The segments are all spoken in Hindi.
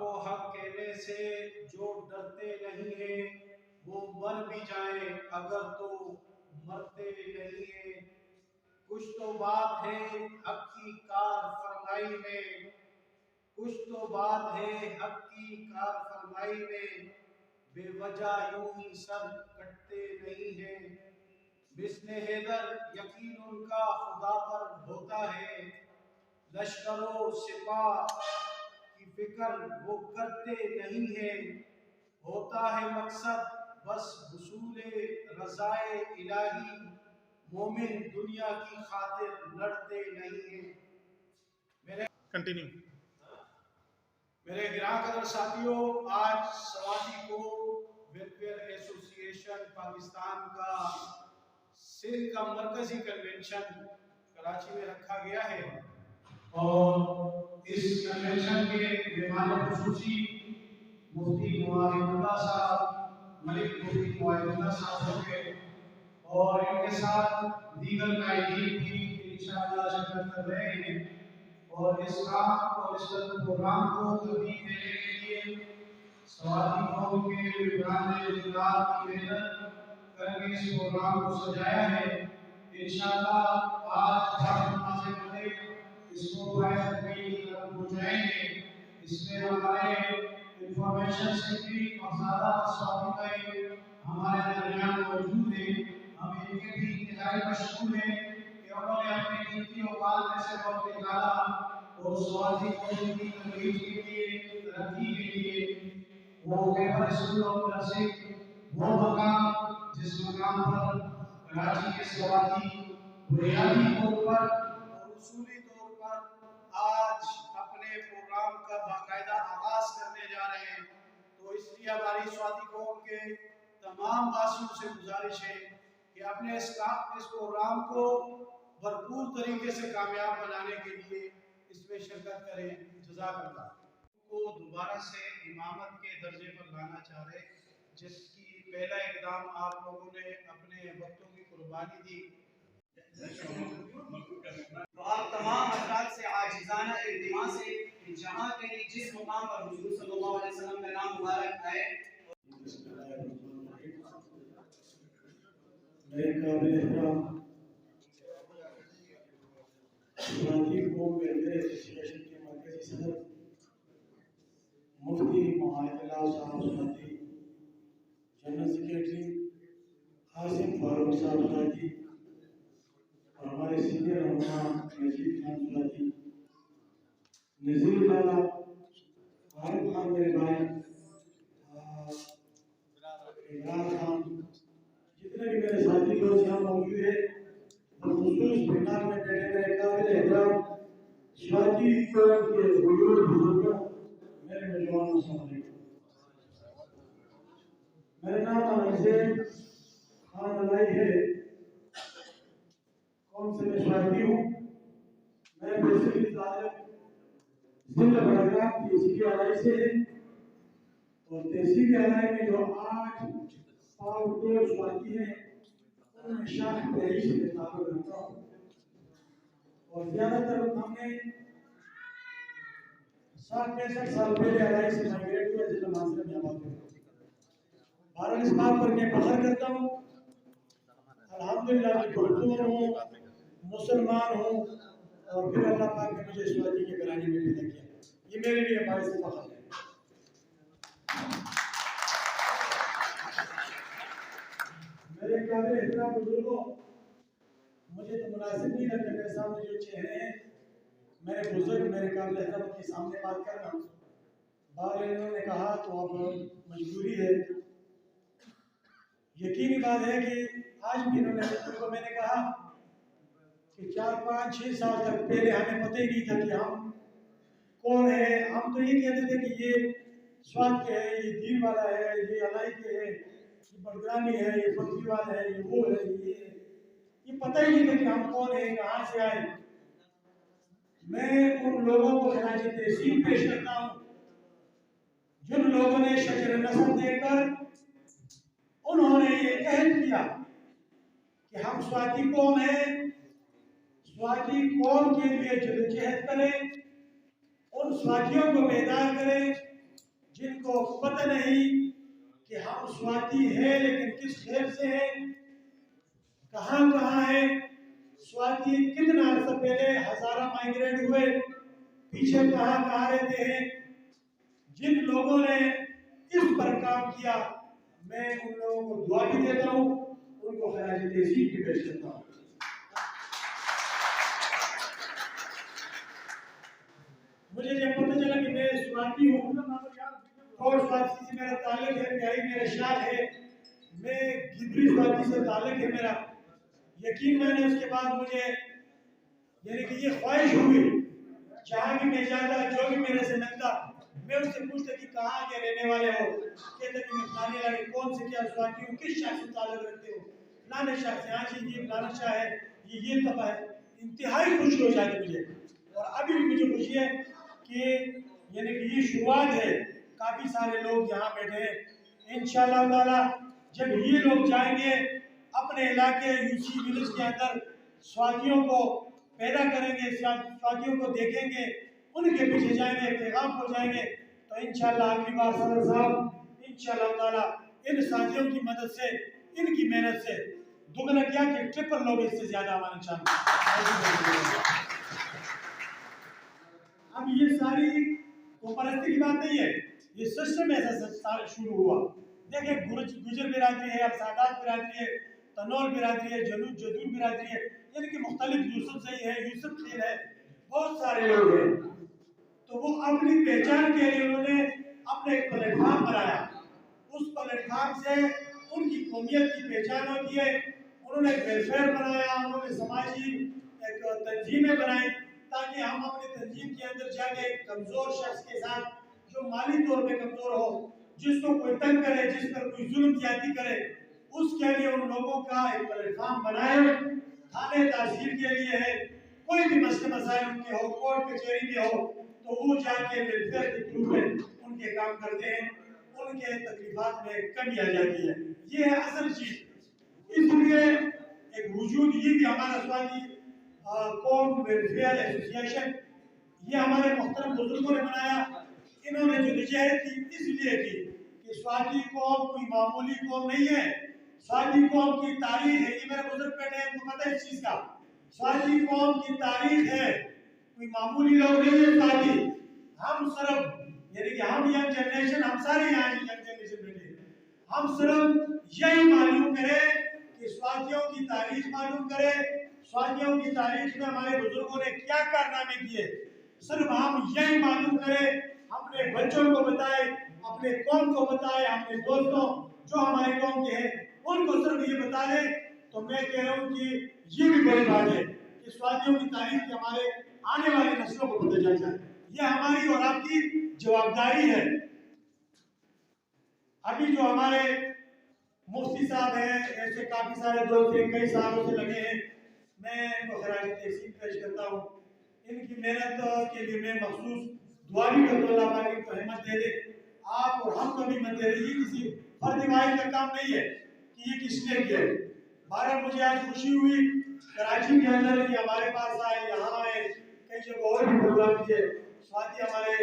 को हक कहने से जो डरते नहीं हैं वो मर भी जाए अगर तो मरते नहीं हैं। कुछ तो बात है हक की कार फरमाई में, कुछ तो बात है हक की कार फरमाई में, बेवजह यूं ही सर कटते नहीं हैं। बिस्ने हैदर यकीन उनका खुदा पर होता है, लश्करों सिपाह की फिक्र वो करते नहीं है। होता है मकसद बस हुसूले रज़ाए इलाही, मोमिन दुनिया की खातिर लड़ते नहीं है। मेरे कंटिन्यू। मेरे गिरां कदर साथियों, आज सवाती को वेलफेयर एसोसिएशन पाकिस्तान का सिंध का मरकजी कन्वेंशन कराची में रखा गया है और इस कन्वेंशन के मेहमान खुसूसी मुफ्ती मुआहिदुल्लाह साहब, मलिक मुफ्ती मुआहिदुल्लाह साहब होंगे और इनके साथ दीगर कायदीन भी इंशाअल्लाह शिरकत कर रहे हैं और इस काम और इस प्रोग्राम को तरतीब देने के लिए सवाती कौम के विद्वान ने की मेहनत करके इस प्रोग्राम को सजाया है। इंशाअल्लाह आज नमाज़ मगरिब इसको पहुंचाएंगे। इसमें हमारे इंफॉर्मेशन सेक्रेटरी मौलाना स्वामी हमारे दरमियान मौजूद है। हम इनके भी इंतज़ार मशगूल हैं कि उन्होंने अपने कीमती औकात में से वक्त निकाला और सवाती कौम की तकलीफ के लिए, तरक्की के लिए वो पेपर स्कूल ऑफ नर्सिंग वो मकाम जिस मकाम पर कराची के सवाती बुनियादी तौर पर और उसूली तौर पर आज अपने प्रोग्राम का बाकायदा आगाज करने जा रहे हैं। तो इसलिए हमारी स्वाती कौम के तमाम वासियों से गुजारिश है कि अपने इस प्रोग्राम को भरपूर तरीके से कामयाब बनाने के लिए इसमें शिरकत करें। जज़ाकल्लाह। को दोबारा से इमामत के दर्जे पर लाना चाह रहे, जिसकी पहला इकदाम आप लोगों ने अपने वक्तों की कुर्बानी दी। तो आप तमाम अफराद से आजिज़ाना इल्तिमास है कि जहाँ कहीं जिस मुकाम पर हुज़ूर सल्लल्लाहु अलैहि वसल्लम का नाम मुबारक आए, मेरे काबिल एहतराम सवाती कौम वेलफेयर एसोसिएशन के मरकजी सदर मुफ्ती मुआहिदुल्लाह साहब सवाती, जनरल सेक्रेटरी आसिम फारूक साहब सवाती और हमारे सीनियर रहनुमा मजीद खान सवाती, नज़ीर वाला आरिफ खान मेरे भाई, इमरान खान, जितने भी मेरे साथी दोस्त यहाँ मौजूद है और खुसूस बिनार में बैठे मेरे काबिल एहतराम स्वाती कौम के बुजुर्गों, मेरे नौजवानों, अस्सलाम वालेकुम। मेरा नाम अजीज खान अलाई है, कौन से मैं स्वाती हूँ। मैं बेसिकली ताल्लुक जिला बड़गाम की तहसील अलाई से है और तहसील अलाई में जो 8 पाउंड स्वाती हैं उनमें शाख पहली से ताल्लुक रखता हूँ और ज़्यादातर हमने 60-65 साल पहले अलाई से माइग्रेट हुआ जिला मानसर में आबाद हुआ। भारत इस बात पर मैं फख्र करता हूँ अल्हम्दुलिल्लाह कि पुरखुर हूँ, मुसलमान हूँ और फिर अल्लाह पाक ने मुझे स्वाती के घराने में पैदा किया। ये मेरे लिए बाइस फख्र है। मेरे काबिल एहतराम बुजुर्गों, मुझे तो मुनासिब नहीं लगता मेरे सामने जो चेहरे हैं मेरे बुजुर्ग मेरे काबिल एहतराम के सामने बात करना। बार इन्होंने कहा तो अब मजबूरी है। यकीनी बात है कि आज भी इन्होंने को मैंने कहा कि 4-5-6 साल तक पहले हमें पता ही नहीं था कि हम कौन है। हम तो ये कहते थे कि ये स्वाद के है, ये दीन वाला है, ये अलाई के है, ये बड़गानी है, ये फकीवाल है, ये वो है, ये पता ही नहीं था कि हम कौन है, कहाँ से आए। मैं उन लोगों को खराज तहसीन पेश करता हूँ जिन लोगों ने शजर नस्ल देकर उन्होंने ये कहल किया कि हम स्वाती कौम हैं, स्वाती कौम के लिए जदोजहद करें, उन स्वातियों को बेदार करें जिनको पता नहीं कि हम स्वाति हैं, लेकिन किस खेल से हैं, कहाँ कहाँ है। स्वाति कितना अर्सा पहले हजारा माइग्रेट हुए, पीछे कहाँ कहाँ रहते हैं। जिन लोगों ने इस पर काम किया, मैं उन लोगों को दुआ भी देता हूँ, उनको खराज तहसीन भी पेश करता हूँ। मुझे जब पता चला कि मैं स्वाति हूँ और स्वाति से मेरा ताल्लुक है, प्यारी मेरा शार है, मैं गिबरी स्वाति से ताल्लुक है मेरा, यकीन मैंने उसके बाद मुझे यानी कि ये ख्वाहिश हुई, जहाँ भी मैं जाता, जो भी मेरे से मिलता, मैं उससे पूछता कि कहाँ के रहने वाले हो, कहते कि मैं फलाने वाले, कौन से क्या स्वाति हूँ, किस शाह से ताल्लुक रखते हो, फलाने शाह से, हाँ जी ये फलाना शाह है, ये तबा है। इंतहाई खुशी हो जाती मुझे, और अभी भी मुझे खुशी है कि यानी कि ये शुरुआत है, काफ़ी सारे लोग यहाँ बैठे हैं। इंशाअल्लाह ताला जब ये लोग जाएंगे अपने इलाके यूसी विलेज के अंदर, स्वातियों को पैदा करेंगे, स्वातियों को देखेंगे, उनके पीछे जाएंगे, पैगाम हो जाएंगे, तो इंशाअल्लाह अगली बार सदर साहब इंशाअल्लाह ताला इन साथियों की मदद से, इनकी मेहनत से दुगना क्या कि ट्रिपल लोग इससे ज्यादा हमारे चाहते। अब ये सारी परस्ती की बात नहीं है, ये सिस्टम ऐसा शुरू हुआ। देखिए गुजर बिरादरी है, अब सादात बिरादरी है, तनौल बिरादरी है, जदूद बिरादरी है, यानी कि मुख्तलिफ यूसुफ सही है, यूसुफ खीर है, बहुत सारे लोग हैं। तो वो अपनी पहचान के लिए उन्होंने अपने एक प्लेटफॉर्म बनाया, उस प्लेटफॉर्म से उनकी कौमियत की पहचान होती है। उन्होंने वेलफेयर बनाया, उन्होंने समाजी एक तंजीमें बनाई, ताकि हम अपने तंजीम के अंदर जाके एक कमज़ोर शख्स के साथ जो माली तौर पे कमज़ोर हो, जिसको कोई तंग करे, जिस पर कोई जुल्म ज्यादती करे, उसके लिए उन लोगों का एक प्लेटफॉर्म बनाए। थाने तहसील के लिए है, कोई भी मसले मसाइल उनके हो, कोर्ट कचहरी में हो, तो वो जाके वेलफेयर के थ्रू में उनके काम करते हैं, उनके तकलीफात में कमी आ जाती है। ये है असल चीज। इसलिए एक वजूद ये भी हमारा स्वाति कौम वेलफेयर एसोसिएशन, ये हमारे मुहतरम बुजुर्गों ने बनाया। इन्होंने जो निजहत की इसलिए की कि स्वाति कौम कोई मामूली कौम नहीं है, स्वाति कौम की तारीख है। ये मेरे बुजुर्ग बैठे हैं, इनको पता है इस चीज का। स्वाति कौम की तारीख है, कोई मामूली लोग नहीं है स्वाति। हम सिर्फ यानी कि हम यंग जनरेशन, हम सारे यहाँ की यंग जनरेशन बैठे, हम सिर्फ यही मालूम करें कि स्वातियों की तारीख मालूम करें, स्वातियों की तारीख में हमारे बुजुर्गों ने क्या कारनामे किए, सिर्फ हम यही मालूम करें, अपने बच्चों को बताएं, अपने कौम को बताएं, अपने दोस्तों जो हमारे कौम के हैं उनको सिर्फ ये बता दें, तो मैं कह रहा हूँ कि ये भी बड़ी बात है कि स्वातियों की तारीख के हमारे आने वाली नस्लों को पता चल जाए। ये हमारी और आपकी जवाबदारी है। अभी जो हमारे मुफ्ती साहब हैं, ऐसे काफी सारे दोस्त हैं, कई सालों से लगे हैं, मैं इनको खराज तहसीन पेश करता हूँ। इनकी मेहनत के लिए मैं मखसूस दुआ भी करता हूँ, अल्लाह पाक इनको हिम्मत दे दे। आप और हम कभी मत दे दे, ये किसी फर्द वाहिद का काम नहीं है कि ये किसने किया। भारत मुझे आज खुशी हुई कराची के अंदर कि हमारे पास आए, यहाँ आए, कई जगह और भी प्रोग्राम किए। स्वाति हमारे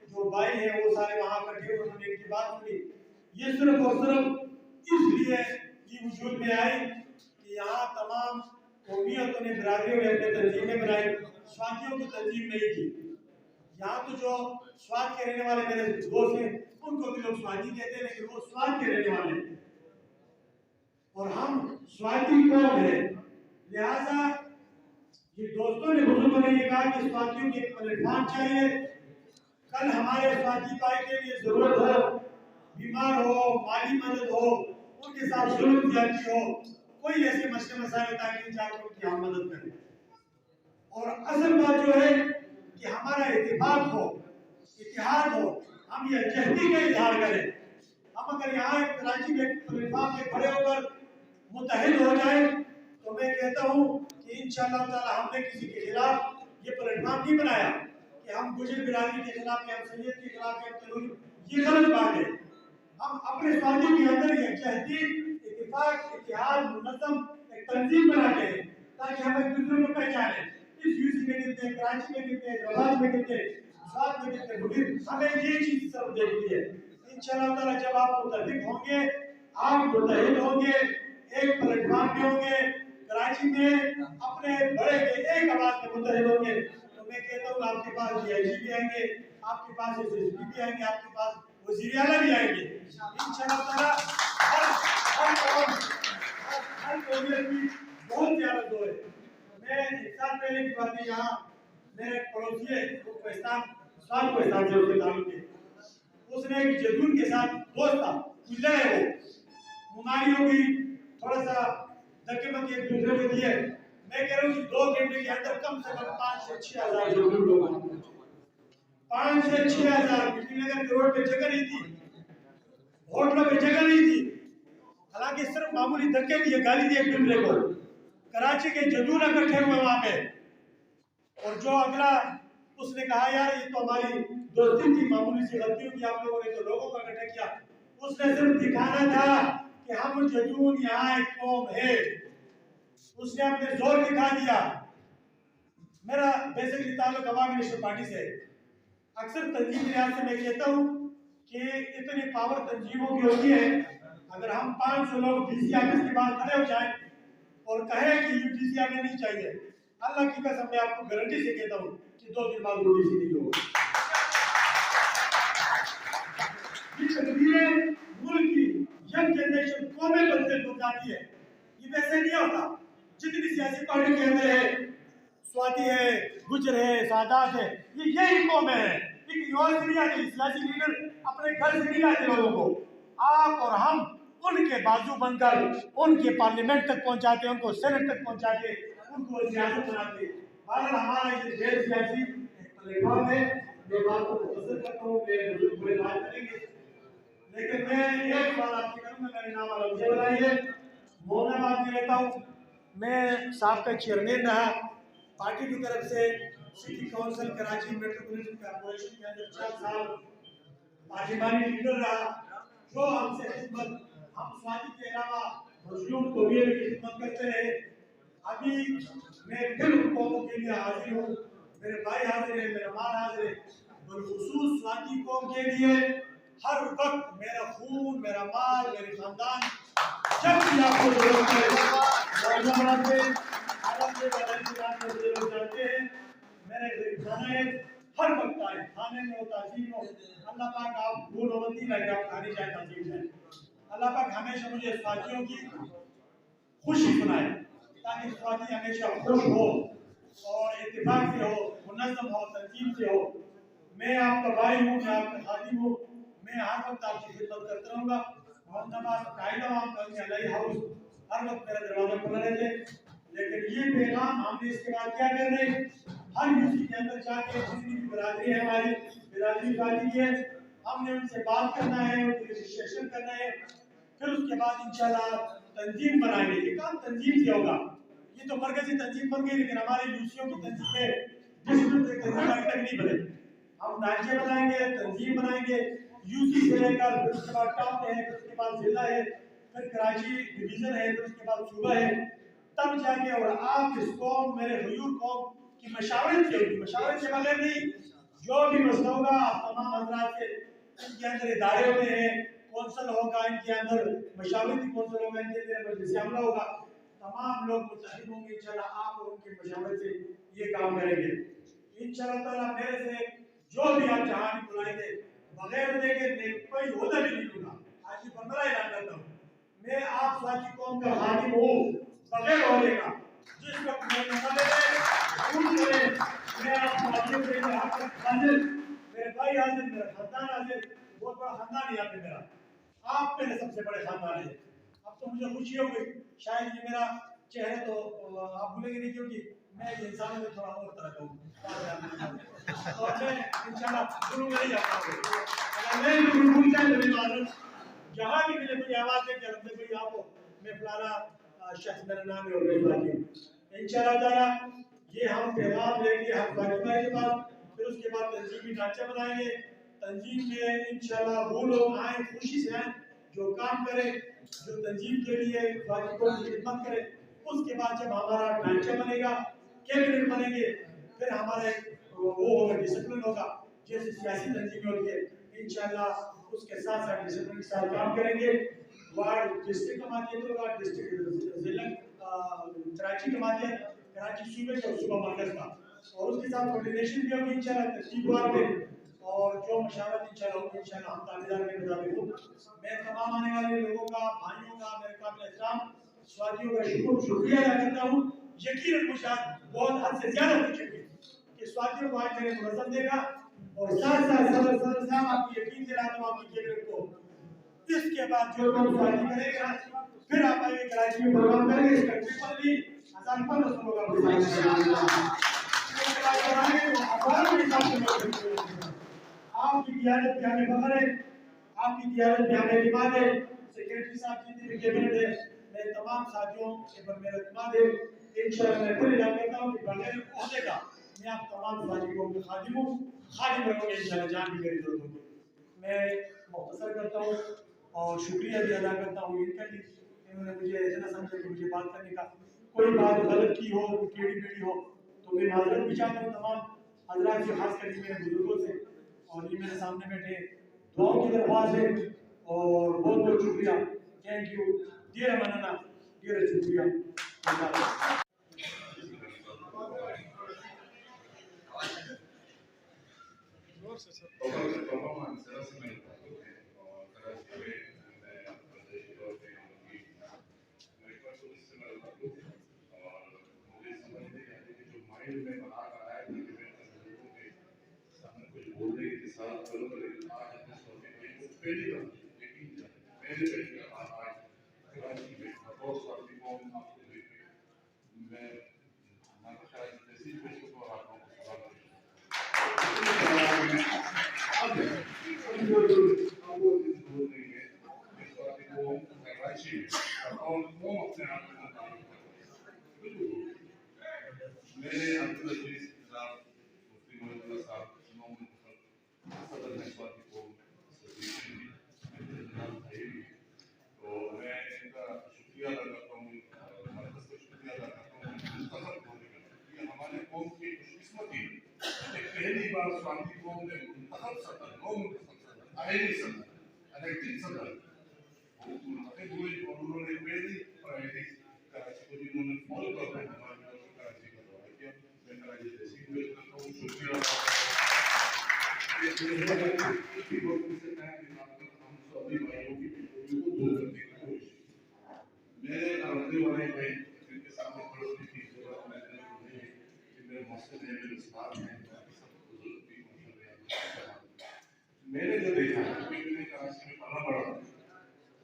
जो भाई हैं वो सारे वहाँ इकट्ठे हुए, उन्होंने इनकी बात सुनी। ये सिर्फ और सिर्फ इसलिए ये वजूद में आई कि यहाँ तमाम कौमियतों ने, बिरादरियों ने अपने तंजीमें बनाई, स्वातियों की तंजीम नहीं की। यहाँ तो जो स्वात के रहने वाले मेरे दोस्त हैं उनको भी लोग स्वाति कहते हैं, लेकिन वो स्वात के रहने वाले हैं और हम स्वाति कौन है। लिहाजा ये दोस्तों ने, बुजुर्गों ने ये कहा कि स्वातियों की एक प्लेटफॉर्म चाहिए। कल हमारे स्वाति भाई के लिए जरूरत हो, बीमार हो, माली मदद हो, उनके साथ जुल्म ज्यादती हो, कोई ऐसे मसले मसाइल ताकि जाकर उनकी हम मदद करें। और असल बात जो है कि हमारा इत्तेफाक हो, इत्तेहाद हो, हम ये जहदी का इजहार करें। हम अगर यहाँ एक कराची में प्लेटफॉर्म पे खड़े होकर मुतहद हो जाए, तो मैं कहता हूँ कि इंशाअल्लाह ताला हमने किसी के खिलाफ ये प्लेटफॉर्म नहीं बनाया कि हम गुजर बिरादरी के खिलाफ या सैयद के खिलाफ या तनूर, ये गलत बात है। हम अपने स्वाति के अंदर ये जहदी, इत्तेफाक, इत्तेहाद, मुनज़्ज़म एक तंजीम बनाते हैं ताकि हम एक दूसरे को पहचाने। इस यूसी में कितने, कराची में कितने, हैदराबाद में कितने, स्वात में कितने, हमें ये चीज सब देखती है। इंशाअल्लाह ताला जब आप मुतफिक होंगे, आप मुतहिद होंगे, एक प्लेटफॉर्म पे होंगे, कराची में अपने बड़े के एक आवाज में मुतहिद होंगे, तो मैं कहता हूँ आपके पास डीआईजी भी आएंगे, आपके पास एसएसपी भी आएंगे, आपके पास वजीर आला भी आएंगे इंशाअल्लाह ताला। हर कौमियत की बहुत ज्यादा जोर है। मैं एक साल पहले की बात है, यहाँ मेरे पड़ोसी है पाकिस्तान से उसके ताल्लुक है, उसने एक जदून के साथ दोस्त था, गुजरा है, वो बीमारी हो गई, थोड़ा सा धक्के मक्के एक दूसरे को दिए। मैं कह रहा हूँ कि 2 घंटे के अंदर कम से कम 5 से 6 हजार जदून लोग, 5 से 6 हजार। नगर के रोड पे जगह नहीं थी, होटलों पे जगह नहीं थी, हालांकि सिर्फ मामूली धक्के दिए, गाली दी एक दूसरे को। कराची के जदून इकट्ठे हुए वहां पे, और जो अगला उसने कहा यार ये तो हमारी दोस्ती थी, मामूली सी गलती हुई, आप लोगों ने तो लोगों को इकट्ठा किया। उसने सिर्फ दिखाना था कि हम जदून यहाँ एक कौम है, उसने अपने जोर दिखा दिया। मेरा बेसिकली ताल्लुक अवामी नेशनल पार्टी से है। अक्सर तंजीम लिहाज से मैं कहता हूँ कि इतनी पावर तंजीमों की होती है, अगर हम 500 लोग डीसी ऑफिस के बाहर खड़े हो जाए और कहें कि यूडीसी हमें नहीं चाहिए, अल्लाह की कसम मैं आपको गारंटी से कहता हूँ कि 2 दिन बाद यूडीसी नहीं होगा। ये तकदीरें मुल्क की यंग जनरेशन कौमें बदले जाती है, ये वैसे नहीं होता। जितनी सियासी पार्टी के अंदर है, स्वाति है, गुजर है, सादात है, ये यही कौमें हैं। और से नहीं आते, सियासी लीडर अपने घर से नहीं लाते लोगों को, आप और हम उनके बाजू बनकर उनके पार्लियामेंट तक पहुंचाते, उनको सेनेट तक पहुंचाते, उनको सियासत बनाते। बहरहाल हमारा ये गैर सियासी प्लेटफॉर्म है, मैं बात को मुख्तसर करता हूँ, मेरे पूरे बात करेंगे, लेकिन मैं एक बार आपसे करूँगा, मेरे नाम अलमजे बनाइए, मोहनाबाद में रहता हूँ। मैं साहब का चेयरमैन रहा पार्टी की तरफ से, city council Karachi metropolitan corporation के अंदर 4 साल पार्लिमानी लीडर रहा। जो हमसे खिदमत, हम स्वाति के अलावा मजलूम कौमियत की खिदमत करते रहे। अभी मैं फिर कौमों के लिए हाजिर हूँ, मेरे भाई हाजिर है, मेरा माल हाजिर है, बिलखुसूस स्वाति कौम के लिए हर वक्त मेरा खून, मेरा माल, मेरे खानदान जब भी आपको जरूरत है मेरे खाने हर वक्त आए, खाने में हो, ताज़ीम हो। अल्लाह पाक आप भूल होती लगे, आप खाने जाए, ताज़ीम जाए। अल्लाह पाक हमेशा मुझे स्वातियों की खुशी सुनाए, ताकि स्वाति हमेशा खुश हो और इत्तेफाक से हो, मुनज़्ज़म हो, तंजीम से हो। मैं आपका भाई हूँ, मैं आपका खादिम हूँ, मैं हर वक्त आपकी खिदमत करता रहूँगा। मोहम्मदाबाद कायदा हाउस हर वक्त मेरा दरवाजा खुला रहते। लेकिन ये पैगाम हमने इसके बाद क्या करना है, हर यूसी के अंदर जाके जितनी भी बिरादरी है, हमारी बिरादरी वाली है, हमने उनसे बात करना है, उनकी रजिस्ट्रेशन करना है, फिर उसके बाद इंशाल्लाह तंजीम बनाएंगे। ये काम तंजीम से होगा, ये तो मरकजी तंजीम बन गई, लेकिन हमारे यूसियों की तंजीमें तंजीम अभी तक नहीं बने। हम ढांचे बनाएंगे, तंजीम बनाएंगे, यूसी से लेकर फिर उसके बाद टाउन है, फिर उसके बाद जिला है, फिर कराची डिवीजन है, फिर उसके बाद सूबा है, तब जाके और आप इस कौम, मेरे हुजूर कौम की मशावरत से होगी। मशावरत के बगैर नहीं, जो भी मसला होगा आप तमाम हजरात से, इनके अंदर इदारे होते हैं, कौंसल होगा, इनके अंदर मशावरती कौंसल होगा, इनके अंदर मजलिस आमला होगा, तमाम लोग मुतहद होंगे इंशाल्लाह। आप और उनके मशावरत से ये काम करेंगे इंशाल्लाह ताला। मेरे से जो भी आप जहाँ भी बुलाएंगे, बगैर देखे मैं कोई होदा भी नहीं दूंगा। आज ये बंदरा ऐलान करता हूँ, मैं आप स्वाति कौम का खादिम हूँ, बगैर होने का। जिस वक्त मेरे मैं आपको हाजिर, मेरे भाई हाजिर, मेरा खानदान हाजिर, बहुत बड़ा खानदान है यहाँ पे मेरा, आप मेरे सबसे बड़े खानदान है। अब तो मुझे खुशी हो गई, शायद ये मेरा चेहरा तो आप भूलेंगे नहीं, क्योंकि मैं इंसान में थोड़ा और तरह का हूँ, तो मैं इंशाल्लाह शुरू में नहीं जाता हूँ। मैं भूल जाए जहाँ भी मिले कोई आवाज़ है, क्या कोई आप हो, मैं फलाना शख्स मेरा नाम है और इंशाल्लाह ताला ये हम पैगाम लेके हम बाकी के पास, फिर उसके बाद तंजीमी ढांचा बनाएंगे। तंजीम में इंशाल्लाह वो लोग आए, खुशी से आए, जो काम करे, जो तंजीम के लिए बाकी को खिदमत करे। उसके बाद जब हमारा ढांचा बनेगा, कैबिनेट बनेंगे, फिर हमारा वो होगा, डिसिप्लिन होगा, जैसे सियासी तंजीमें होती है इंशाल्लाह उसके साथ साथ डिसिप्लिन के साथ काम करेंगे। वार्ड डिस्ट्रिक्ट कमाते हैं तो वार्ड डिस्ट्रिक्ट जिला कराची कमाते हैं, कराची सूबे का सूबा मरकज का, और उसके साथ कोऑर्डिनेशन भी होगी इंशाल्लाह तरतीबवार में, और जो मशावरत इंशाल्लाह हम ताबेदार के मुताबिक हो। मैं तमाम आने वाले लोगों का, भाइयों का, मेरे काबिल एहतराम स्वातियों का शुक्रिया अदा करता हूँ। यकीनन मुझे बहुत हद से ज्यादा खुशी हुई कि स्वातियों को आज मैंने मुनज़्ज़म देखा, और साथ साथ सदर साहब आपकी यकीन दिलाता हूँ आपकी कैबिनेट को, इसके बाद जो लोग स्वाति करेगा फिर आप आएंगे कराची में प्रोग्राम करेंगे, इसका ट्रिपल 1500 लोग आपकी क़ियादत पे हमें फख्र है, आपकी क़ियादत पे हमें इत्मीनान है। सेक्रेटरी साहब जितनी भी कैबिनेट है, मेरे तमाम साथियों के पर मेरा इत्मीनान है। इंशाअल्लाह मैं फिर ऐलान करता हूँ कि बगैर ओहदे का मैं आप तमाम साथियों को खादिम हूँ, खादिम रहूँगा इंशाअल्लाह जहाँ भी मेरी जरूरत होगी। मैं मुख्तसर करता हूँ और शुक्रिया भी अदा करता हूँ इनका भी, इन्होंने मुझे ऐसा ना समझा कि मुझे बात करने का कोई बात गलत की हो, कोई टेढ़ी मेढ़ी हो तो मैं माजरत भी चाहता हूँ तमाम हजरात से, खास करके मेरे बुजुर्गों से, और ये मेरे सामने बैठे दुआओं की दरख्वास्त है, और बहुत बहुत शुक्रिया। थैंक यू डियर मनाना, डियर शुक्रिया। मैंने जो देखा है, मैंने कराची में पला बड़ा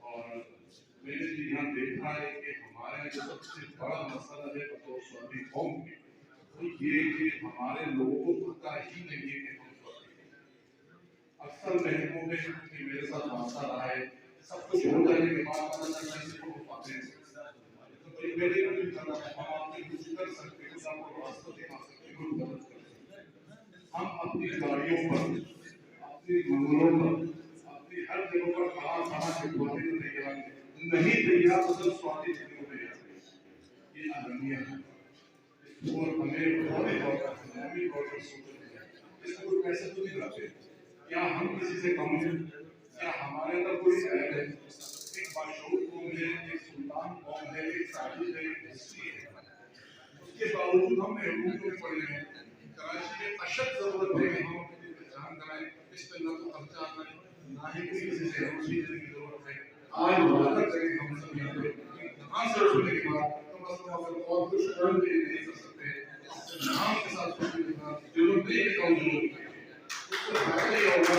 और मैंने जो यहाँ देखा है कि हमारे जो सबसे बड़ा मसला है बतौर कौम की, तो ये कि हमारे लोगों को पता ही नहीं है कि हम अक्सर महकमों में कि मेरे साथ वास्ता रहा है, सब कुछ हो जाने के बाद पता चलता है कि वो पाते हैं तो मेरे को भी करना है, हम आपके कुछ कर सकते हैं, कुछ आपको वास्ता दिखा सकते हैं, कुछ मदद कर सकते हैं। हम अपनी गाड़ियों पर, अपनी मंगलों पर, अपनी हर जगह पर कहाँ से बोलने को तैयार नहीं, तैयार तो सब स्वाति देने को तैयार है। ये अलमिया है, और हमें बहुत ही हमें बहुत सोचना है, इसमें कोई पैसे तो नहीं लगते, क्या हम किसी से कम हैं, क्या हमारे अंदर कोई ऐप है? एक बाशऊर कौम है, एक सुल्तान कौम है, एक साजिद है, एक हिस्ट्री है, उसके बावजूद हम महबूब में पड़े हैं। कराची में अशद जरूरत है कि हम अपनी पहचान कराएं, इस पर ना तो खर्चा करें, ना ही किसी से रुचि देने की जरूरत है। आज वादा करें हम सब यहाँ पे, कहाँ से रुचने के बाद तो बस अगर और कुछ कर्म भी नहीं कर सकते, नाम के साथ रुचने के बाद जरूरत नहीं है, कम जरूरत है, उसको फायदा ही होगा।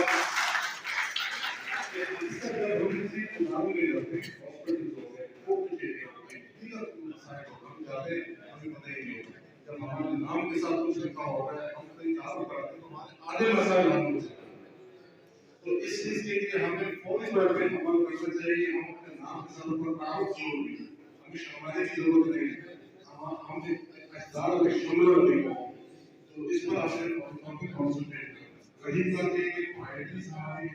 इसका जब हम किसी चुनाव में जाते हैं, हॉस्पिटल हो गए, वो कुछ नहीं होते, तीन साइड हम जाते हैं, हमें पता ही नहीं होता। जब हमारे नाम के साथ कुछ लिखा होगा, हम कहीं काम करते हैं तो हमारे आधे मसाले हम लोग, तो इस चीज के लिए हमें फौरी तौर पे अमल करना चाहिए। हम अपने नाम के साथ ऊपर तारुफ जरूरी है, हमें शर्माने की जरूरत नहीं है, हम इक़्तिदार में शामिल नहीं हो, तो इस पर आपने कॉन्सेंट्रेट करना। रही बात ये कि क्वालिटीज हमारी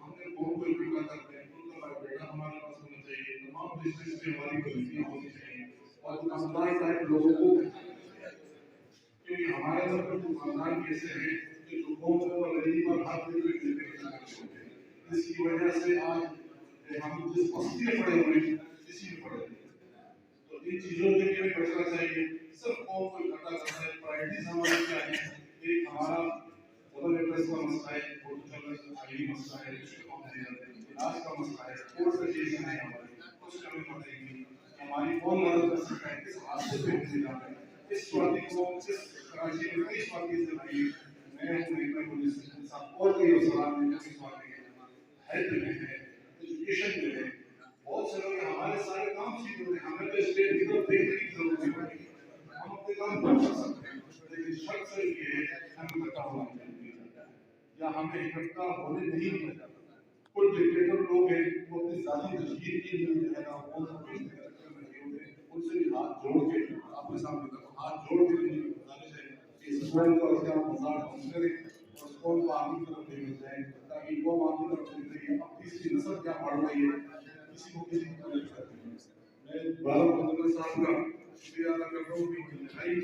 हमने कौन को इकट्ठा करते हैं, उनका बायोडाटा हमारे पास होना चाहिए, तमाम डिस्ट्रिक्ट में हमारी गतिविधियां होनी चाहिए, और दुकानदार टाइप लोगों को, क्योंकि हमारे अंदर कुछ दुकानदार कैसे हैं कि लोगों को रही बात हाथ में मिलते हैं, जिसकी वजह से आज हम जिस बस्ती में पड़े हुए हैं इसी में पड़े हुए हैं। तो इन चीजों के लिए बचना चाहिए। सिर्फ कौन को इकट्ठा करना है, प्रायोरिटीज हमारी क्या है? एक हमारा डबल एड्रेस का मसला है, आईडी मसला है, इलाज का मसला है, कोर्ट का केस है हमारी, कुछ कमी पड़ेगी, हमारी कौन मदद कर सकता है, किस हादसे पे होने जा रहे हैं, इस स्वाति को इस कराची में कई स्वाति से लगी, मैं हूँ नेता पुलिस के साथ और कई अफसरान ने इस स्वाति हेल्थ में है, एजुकेशन में है, बहुत से लोग हमारे सारे काम सीख रहे हैं, हमें तो स्टेट की तरफ देखने की जरूरत नहीं पड़ेगी, हम अपने काम कर सकते हैं, लेकिन शर्त सिर्फ ये है हमें इकट्ठा होना चाहिए या हमें इकट्ठा होने नहीं दिया जाता। कुछ डिक्टेटर लोग हैं वो अपनी जाती तशहीर के लिए जो है ना वो सब बेचने के चक्कर में लगे हुए हैं, उनसे भी हाथ जोड़ के आपके सामने हाथ जोड़ के मेरी गुजारिश है कि इस कौम को अगर आप मजाक हम करें और इस कौम को आगे की तरफ लेके जाएं ताकि कौम आगे की तरफ चल रही है, अब तीसरी नस्ल क्या बढ़ रही है, किसी को किसी को नहीं करती है। मैं बाबा मुहम्मद साहब का शुक्रिया अदा करता हूँ कि मुझे दिखाई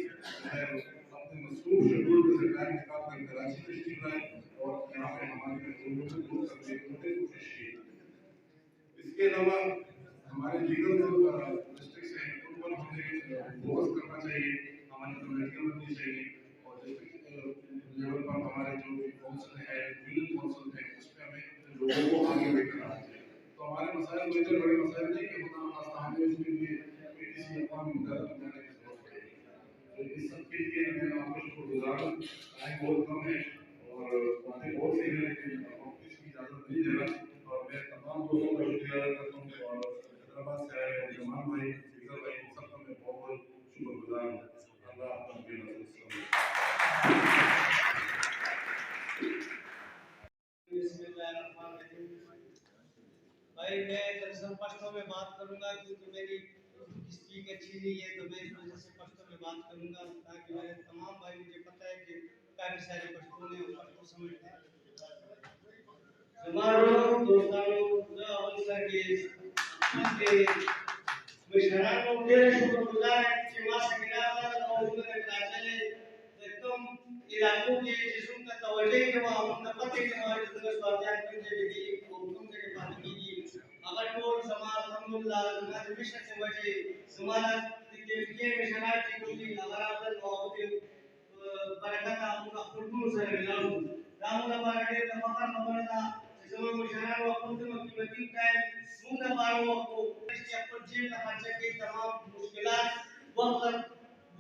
अपने मसरूफ शेड्यूल में से टाइम निकाल कर कराची तशरीफ लाए और यहाँ पे हमारे मजदूरों को दूर करने की कोशिश की। इसके अलावा हमारे लीगल डिस्ट्रिक्ट हैं उन पर हमें फोकस करना चाहिए, हमारी कमेटियाँ बननी चाहिए और डिस्ट्रिक्ट लेवल पर हमारे जो काउंसिल है, यूनियन काउंसिल है, उस पर हमें लोगों को आगे लेकर आना चाहिए। तो हमारे मसाइल मेजर बड़े मसाइल नहीं कि खुदा खास्ता हमें इसके लिए किसी अक़वामी मुताबिक बनाने की जरूरत पड़ेगी। तो इस सब के लिए मैं आपको शुक्रगुजार हूँ। टाइम बहुत कम है और बातें बहुत सी हैं लेकिन इसकी इजाज़त नहीं दे रहा और मैं तमाम दोस्तों का शुक्रिया अदा करता हूँ और हैदराबाद से आए और जमान भाई, फिकर भाई, सबका मैं बहुत बहुत शुक्रगुजार हूँ। अल्लाह आपका भाई मैं दरअसल पश्तो में बात करूंगा क्योंकि मेरी स्पीक अच्छी नहीं है, तो मैं इस वजह से पश्तो में बात करूंगा ताकि मेरे तमाम भाई, मुझे पता है कि काफ़ी सारे पश्तो ने पश्तो समझते हैं। हमारो दोस्तों जो अवसर के मिशनारों के शुक्रगुजार हैं कि वहाँ से गिरावट और उनके कराचले एकदम इलाकों के जिस्म का तवज्जो के वहाँ उनका पते के वहाँ जिसका स्वाध्याय करने के लिए हुक्म के पास की अगर वो समाज अल्हम्दुलिल्लाह समाज मिशन से वजह समाज के मिशनार की कोई अगर आप लोग के बरकत आपका खुद से मिलाओ रामुला बारे का फकर खबरदा जिसमें मिशनार वो खुद में कीमती टाइम मुंगा बारो को इसके अपन जीवन का खर्चा के तमाम मुश्किलात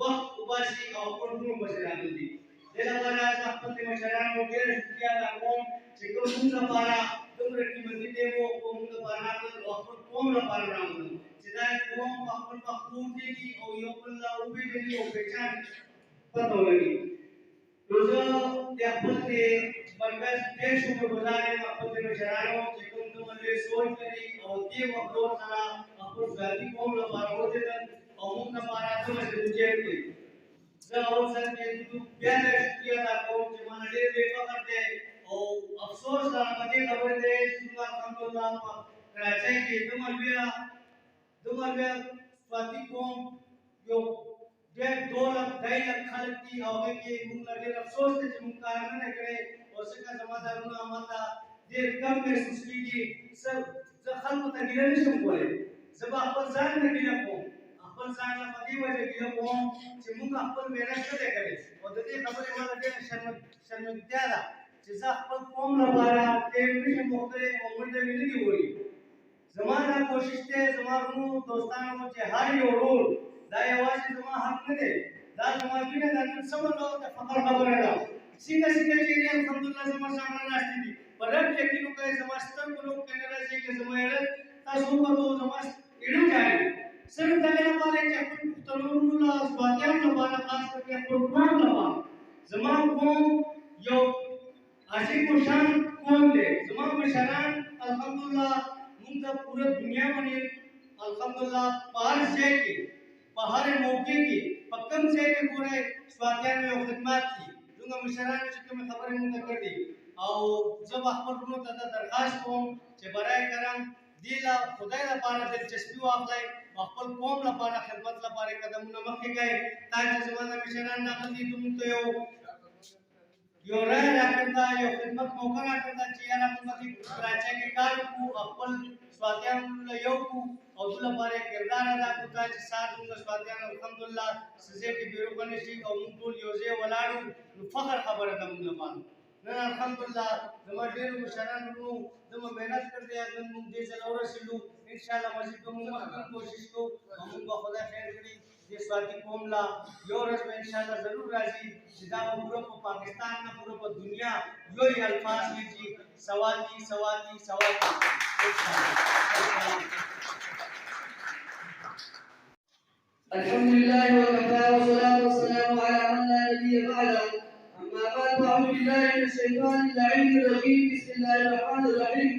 वक्त उबासी और खुद में बचरा दी देला बारा अपन के मिशनार को के किया रामों चिको मुंगा बारा तुम रखी मंदी दे वो मुंगा बारा को अपन कौन ला बारा रामों जिदा कौन अपन का खून की और यो पल्ला उबे की और पहचान पता लगी रोजा अपन के बरकत के शुक्रगुजार हैं अपन के मिशनारों के तुम ने सोच करी और ये वक्त और सारा अपन जाति कौम ला बारा होते और मुंगा बारा तो में तुझे के और सर के तू प्यार किया था कौम के मन ले बेफकर थे और अफसोस का बदे खबर दे सुना अल्हम्दुलिल्लाह कराची के तुम्हारे स्वाति कौम जो डेढ़ 2 लाख 2.5 लाख खालक की आवे के मुंगा ले अफसोस से मुंगा न करे और सका समाधान ना माता देर कम में सुसली की सब जखल को तगिले नहीं बोले जब अपन जान न गिला को अपन जान ना पति वजह गिला को जे मुंगा अपन मेहनत करे और दे खबर वाला दे शर्मिंदा दा जिसा अपन कौम न पारा के मिशन मोकरे और मुंडे नहीं बोली जमाना कोशिश थे जमारू दोस्तानों के हारी और रोल दाई आवाज जमा हक ने दा जमा भी ने दान सब लोग का फकर खबर है सीधा चीजें अल्हम्दुलिल्लाह जमा सामने नास्ती थी पर अब लेकिन के जमा स्तर को लोग कहने लगे कि जमा है तासु को तो जमा इड़ो जाए सिर्फ तगड़ा वाले के तलुल्लाह स्वातियां लबाना खास करके कुर्बान लबा जमा को यो आशिक शान कौन दे जमा मिशनान अल्हम्दुलिल्लाह मुंगा पूरे दुनिया में अल्हम्दुलिल्लाह बाहर से की बाहर मौके की पक्कम से के पूरे स्वाध्याय में खिदमत की दूंगा मिशनार के में खबर मुंगा कर दी और जब अहमद रुनो तथा दरखास्त को जे बराए करम दिला खुदाई ला पारा दिलचस्पी वाफलाई अकल कौम ला पारा खिदमत ला पारे कदम न मके गए ताकि जमाना मिशनार ना खदी तुम तो यो रह करता यो खिदमत मौका करता चियारा पुमती कराचे के कार को अपन स्वात्यान यो को औदुला बारे किरदार अदा करता है साथ में स्वात्यान अल्हम्दुलिल्लाह सजे के बिरो कनेशी और मुकुल योजे वलाडू फखर खबर है मुंगा मान ना अल्हम्दुलिल्लाह जमा ढेर मुशरान नु जमा मेहनत कर दिया जन मुंग दे जलौर सिलू इंशाल्लाह मस्जिद को मुंगा कोशिश को हम को खुदा खैर करी ये स्वाति कोमला यो रस में इंशाल्लाह जरूर राजी सीधा वो पूरा को पाकिस्तान ना पूरा को दुनिया यो ही अल्फाज लीजिए सवाती सवाती सवाती अल्हम्दुलिल्लाह व कफा व सलातु व सलामु अला मन ला नबी बअदा अम्मा बाद फअऊज़ु बिल्लाहि मिनश शैतानिर लईनिर रजीम बिस्मिल्लाहिर रहमानिर रहीम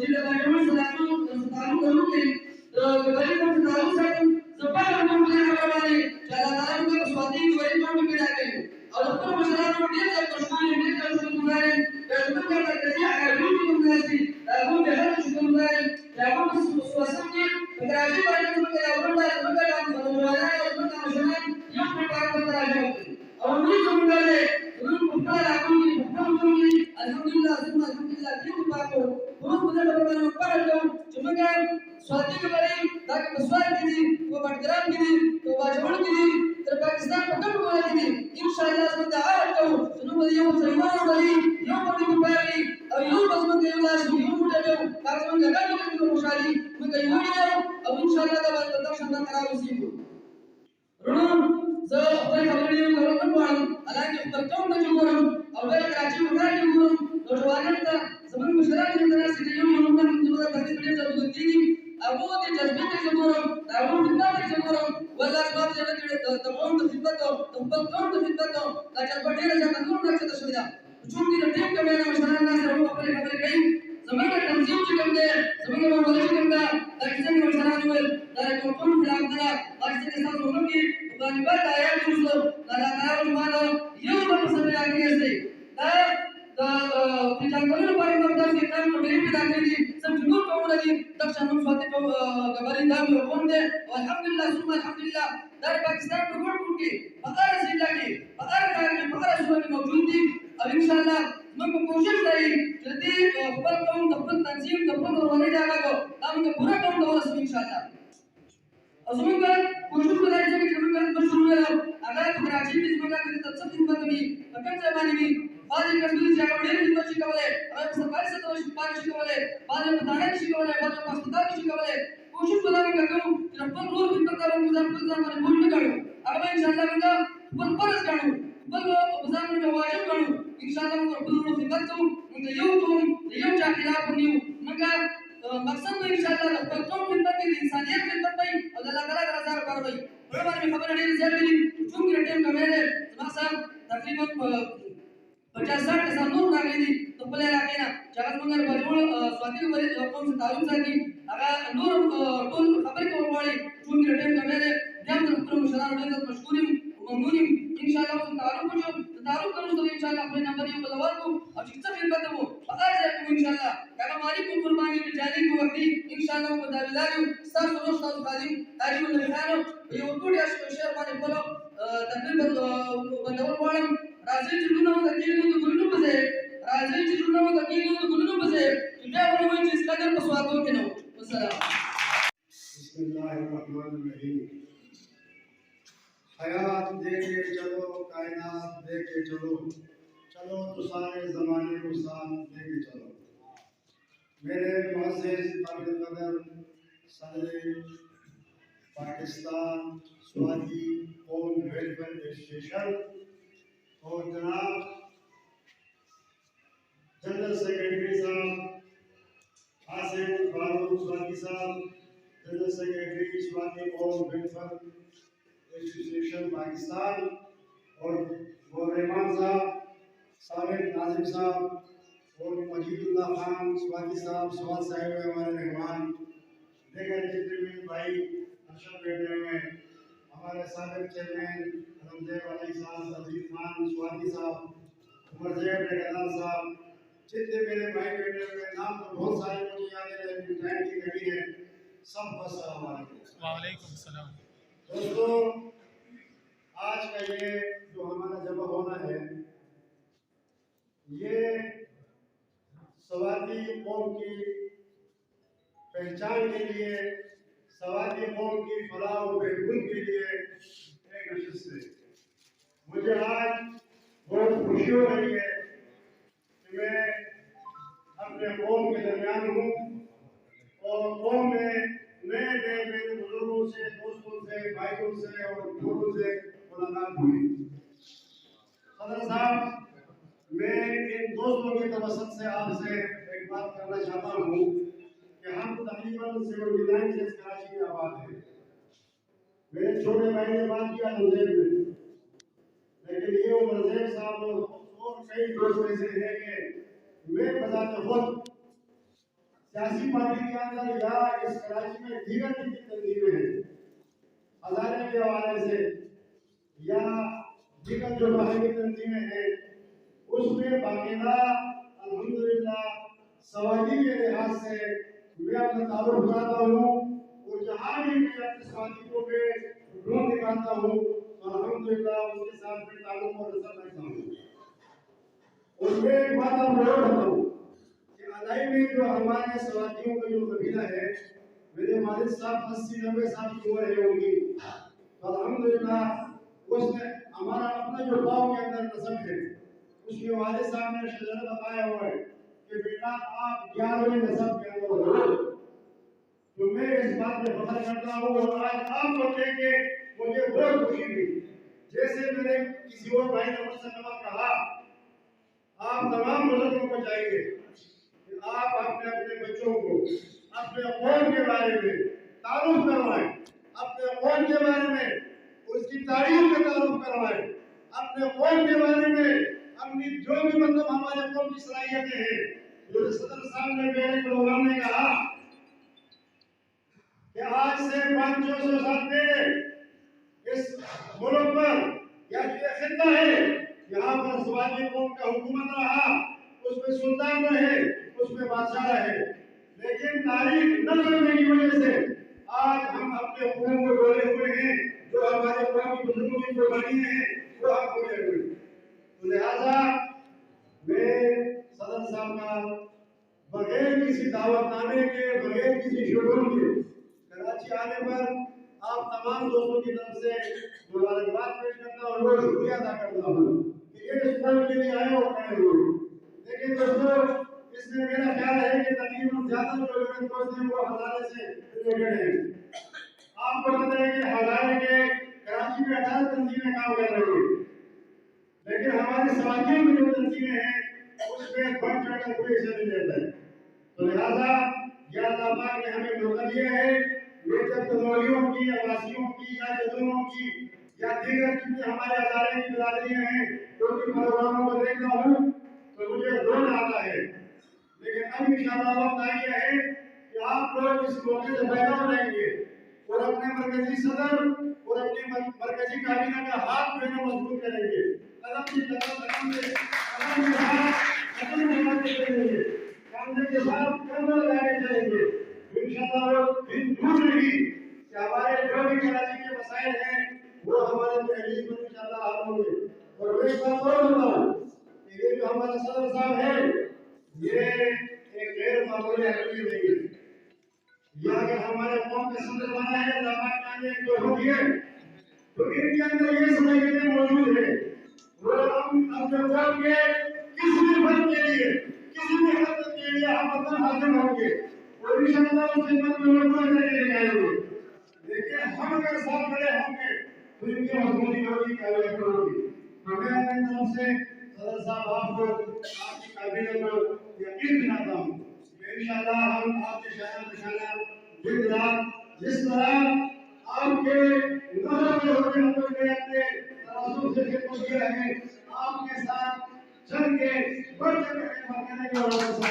जिला बायरों सलामों सलामों करूँ के गरीब को सलामों से ज़बान को मुझे हमारे चला तारों के स्वाति गरीब को भी मिला के और उसको मशरान को दिया जब कश्मीर में दिया उसको बुलाए जब उसको क्या करते हैं अगर रूट को बुलाए वो बेहद उसको बुलाए जब वो स्वास्थ्य के कराची वाले को क्या उनका काम बनवाना है उनका मशरान ये प्रकार करता है और उन्हीं को बुलाए उनको बुला रखूँ अल्हम्दुलिल्लाह अल्हम्दुलिल्लाह क्यों बाको बहुत मुझे बता ऊपर जाओ चुमके स्वाति के बारे ताकि बसवार की थी वो बटग्राम की थी तो बाजवड़ की थी तो पाकिस्तान पकड़ को वाली थी इंशाअल्लाह से दावा करो सुनो बड़ी यो सलमान वाली यो बड़ी बुपारी और यो बसमत के उलास यो मुझे जो कागज में लगा जो को खुशहाली मैं कहीं हो नहीं अब इंशाअल्लाह का बात बताओ शब्द खराब उसी को रणो जो अपने खबरियों को रखने वाला हालांकि ऊपर कौन था जो करो और वे कराची में था जो करो नौजवान था zaman masyarakat yang telah sedianya mengumumkan juga terjadi satu begini aku di jazbin yang semurung aku minta yang semurung wala sebab yang terpon terfitbat tempat kaum terfitbat kacar berdiri saja kaum tak cerita sudah ujung di tim kami yang masyarakat nasir aku apa yang kami kain zaman yang tanzim juga deh zaman yang mau balik juga dari sana masyarakat juga dari kaum bilang dah dari sana kita mungkin bukan ibadah ayat Rasul dari ayat mana yang berpesan lagi sih पिछांगल पर मर्दा से काम को मेरी पिता के लिए सब जुनून को लगी दक्षिण में स्वाति को गबरी दाम में कौन दे अल्हम्दुलिल्लाह सुबह अल्हम्दुलिल्लाह दर पाकिस्तान को गुड़ की बाहर जिला की बाहर का की बाहर सुबह की मौजूद थी अब इंशाल्लाह हम कोशिश करें जल्दी खबर कौन दफन तंजीम दफन और वाले जागा को हम के पूरा काम दो रस इंशाल्लाह अजून का कोशिश करें कि हम का शुरू है अगर कराची में इसमें का तत्सब खिदमत में पकड़ जमाने में बाद में कश्मीर जाकर डेढ़ दिन बच्चे कवले और सरकारी से तो शिपारी शिकवले बाद में बताने शिकवले बाद में अस्पताल शिकवले कोशिश करेंगे कि हम रब्बन रूह भी पता है मुझे अपने ज़माने में भूल करूँ अब इंशाल्लाह मैं बल परस करूँ बल बज़ार में वाजिब करूँ इंशाल्लाह मैं रब्बन रूह भी पता हूँ मैं यूं चाकिला बनियो मगर मकसद में इंशाल्लाह रब्बन कौन खिदमत की इंसानियत खिदमत नहीं और अल्लाह ताला का रज़ा कर भाई बड़े बार में खबर है रिजल्ट दी चुंगी टाइम का मेरे समासा तकरीबन 50-60 के सामने राखली थी तो पहले राखी ना जगत मंगर बजवल स्वाति के बड़े कौन से तारुम साथी अगर नूर टोल खबर को वाली चुंगी रटेन का मेरे ध्यान रखकर मुशरान ने तो मशकूरी ममनूनी इंशाल्लाह उन तारुम को जो तारुम करूं तो इंशाल्लाह अपने नंबर ये बलवार को और जितना खिदमत है वो पता है को इंशाल्लाह अगर मालिक को कुर्बानी की जानी को वक्ती इंशाल्लाह को दाविलायो सब रोज सब खाली तारीफ लिखानो ये उनको या शेयर माने बोलो तकरीबन बंदवर वालम राजी चिल्लुना वो तकील तो गुल्लू बसे राजी चिल्लुना वो तकील तो गुल्लू बसे क्या बोलो वो चीज का दर पसवाद हो के नो वसलाम बिस्मिल्लाहिर्रहमानिर्रहीम हयात देके चलो कायनात देके चलो चलो तो सारे ज़माने को साथ लेके चलो मेरे मुअज़्ज़िज़ काबिल कदर सदर पाकिस्तान स्वाति कौम वेलफेयर एसोसिएशन और जनाब जनरल सेक्रेटरी साहब आसिफ फारूक स्वाति साहब जनरल सेक्रेटरी स्वाति कौम वेलफेयर एसोसिएशन पाकिस्तान और रहमान साहब साबिक नाजिम साहब और मजीदुल्लाह खान स्वाति साहब, स्वाद साहब हमारे मेहमान, लेकर जितने भी भाई अशरफ बैठे हुए, हमारे साबिक चेयरमैन अलमदेव अली साहब, अजीज खान, स्वाति साहब, उमर जैब ठेकेदार साहब, जितने मेरे भाई बैठे हुए, नाम तो बहुत सारे मुझे याद है लेकिन टाइम की कमी है, सबको अस्सलाम वालेकुम। दोस्तों, आज का ये जो हमारा जमा होना है, ये सवाती कौम की पहचान के लिए, सवाती कौम की फलाह और बहबूद के लिए एक नशिस्त है। मुझे आज बहुत खुशी हो रही है कि मैं अपने कौम के दरमियान हूँ और कौम में नए नए मेरे बुजुर्गों से, दोस्तों से, भाइयों से और लोगों से मुलाकात हुई। सदर साहब, मैं इन दोस्तों की तवसत से आपसे एक बात करना चाहता हूँ कि हम तकरीबन 79 से कराची में आबाद हैं। मेरे छोटे भाई ने बात किया मुझे में, लेकिन ये उमर साहब और कई दोस्त ऐसे हैं कि मैं बजाते खुद सियासी पार्टी के अंदर या इस कराची में दीगर जितनी तंजीमें हैं, हजारे के हवाले से या दीगर जो बाहरी तंजीमें हैं, उसमें बाकायदा अल्हम्दुलिल्लाह सवाली के लिहाज से मैं अपना तारुफ कराता हूँ और जहाँ भी मैं अपने साथियों पे ड्रोन दिखाता हूँ तो अल्हम्दुलिल्लाह उसके साथ में तारुफ और रसम रखता हूँ। और मैं एक बात आप लोगों को बताऊँ कि अलाई में जो हमारे सवातियों का जो कबीला है, मेरे वालिद साहब 80-90 साल की उम्र है उनकी, तो अल्हम्दुलिल्लाह उसने हमारा अपना जो गाँव के अंदर नस्ब है, उसके वालिद साहब ने शजरा बताया हुआ है कि बेटा आप 11वें नस्ब के अंदर हो। तो मैं इस बात पे फख्र करता हूँ और आज आपको देख के मुझे बहुत खुशी हुई। जैसे मेरे किसी और भाई ने मुझसे कहा, आप तमाम बुजुर्गों को चाहिए कि आप अपने अपने बच्चों को अपने कौम के बारे में तारुफ करवाएं, अपने कौम के बारे में उसकी तारीफ का तारुफ करवाएं, अपने कौम के बारे में अपनी जो भी मतलब हमारे कौम की सलाहियतें हैं। जो सदर साहब ने मेरे प्रोग्राम में कहा कि आज से 500 साल पहले इस मुल्क पर या जो खित्ता है, यहाँ पर सवाली कौम का हुकूमत रहा, उसमें सुल्तान रहे, उसमें बादशाह रहे, लेकिन तारीख न करने की वजह से आज हम अपने कौम को डोले हुए हैं। जो हमारे कौम की बुजुर्गों की कुर्बानी है वो हम डोले हुए। तो लिहाजा मैं सदर साहब का बगैर किसी दावतनामे के, बगैर किसी शेड्यूल के कराची आने पर आप तमाम दोस्तों की तरफ से मुबारकबाद पेश करता हूँ और शुक्रिया अदा करता हूँ कि ये इस कौम के लिए आए और खड़े हुए। लेकिन दोस्तों, इसमें मेरा ख्याल है कि तकरीबन ज्यादा जो मेरे दोस्त हैं वो हजारे से रिलेटेड हैं। आपको पता है कि हजारे के कराची में 18 तंजीमें काम कर रही है, लेकिन हमारे समाजियों में जो तंजीमें हैं उसमें बढ़ चढ़कर कोई हिस्सा नहीं लेता है। तो लिहाजा या अल्लाह पाक ने हमें मौका दिया है, मेजर कमजोरियों की, आवासियों की या जजूरों की या दीगर जितने हमारे हजारे की बिरादरियां हैं, उनके परिवारों को देखता हूँ तो मुझे रोना आता है। लेकिन अब इंशाअल्लाह वक्त आ गया है कि आप लोग इस मौके से फायदा उठाएंगे और अपने मरकजी सदर और अपनी मरकजी काबीना का हाथ में मजबूत करेंगे, कदम से कदम से कदम के साथ करेंगे, कांधे के साथ कंधा लगाए चलेंगे। इंशाअल्लाह दिन दूर नहीं कि हमारे जो भी कराची के मसाइल हैं वो हमारे तहरीर में इंशाअल्लाह हल होंगे। और मैं एक बात और बताऊं कि ये जो हमारा सदर साहब है, ये एक गैर मामूली आदमी नहीं है। ये अगर हमारे कौम के सदर बना है, दामाद एक जो होती है, तो इनके अंदर ये सलाहियतें मौजूद है। वो हम अपने कौम के किसी भी फर्द के लिए, किसी भी हद के लिए हम अपना हाजिर होंगे और इंशाअल्लाह उस खिदमत में वो पूरा करके जाएंगे। लेकिन हम अगर साथ खड़े होंगे तो इनकी मजबूती होगी, काबिलियत होगी। तो मैं अपनी तरफ से सदर साहब आपको आपकी काबिलियत को यकीन दिलाता हूँ कि इंशाअल्लाह हम आपके शहर निशाना दिन रात जिस तरह आपके नजर में होते हुए अपने तराजू से खिदमत किया है, आपके साथ चल के बढ़ चढ़ के मकान के वालों को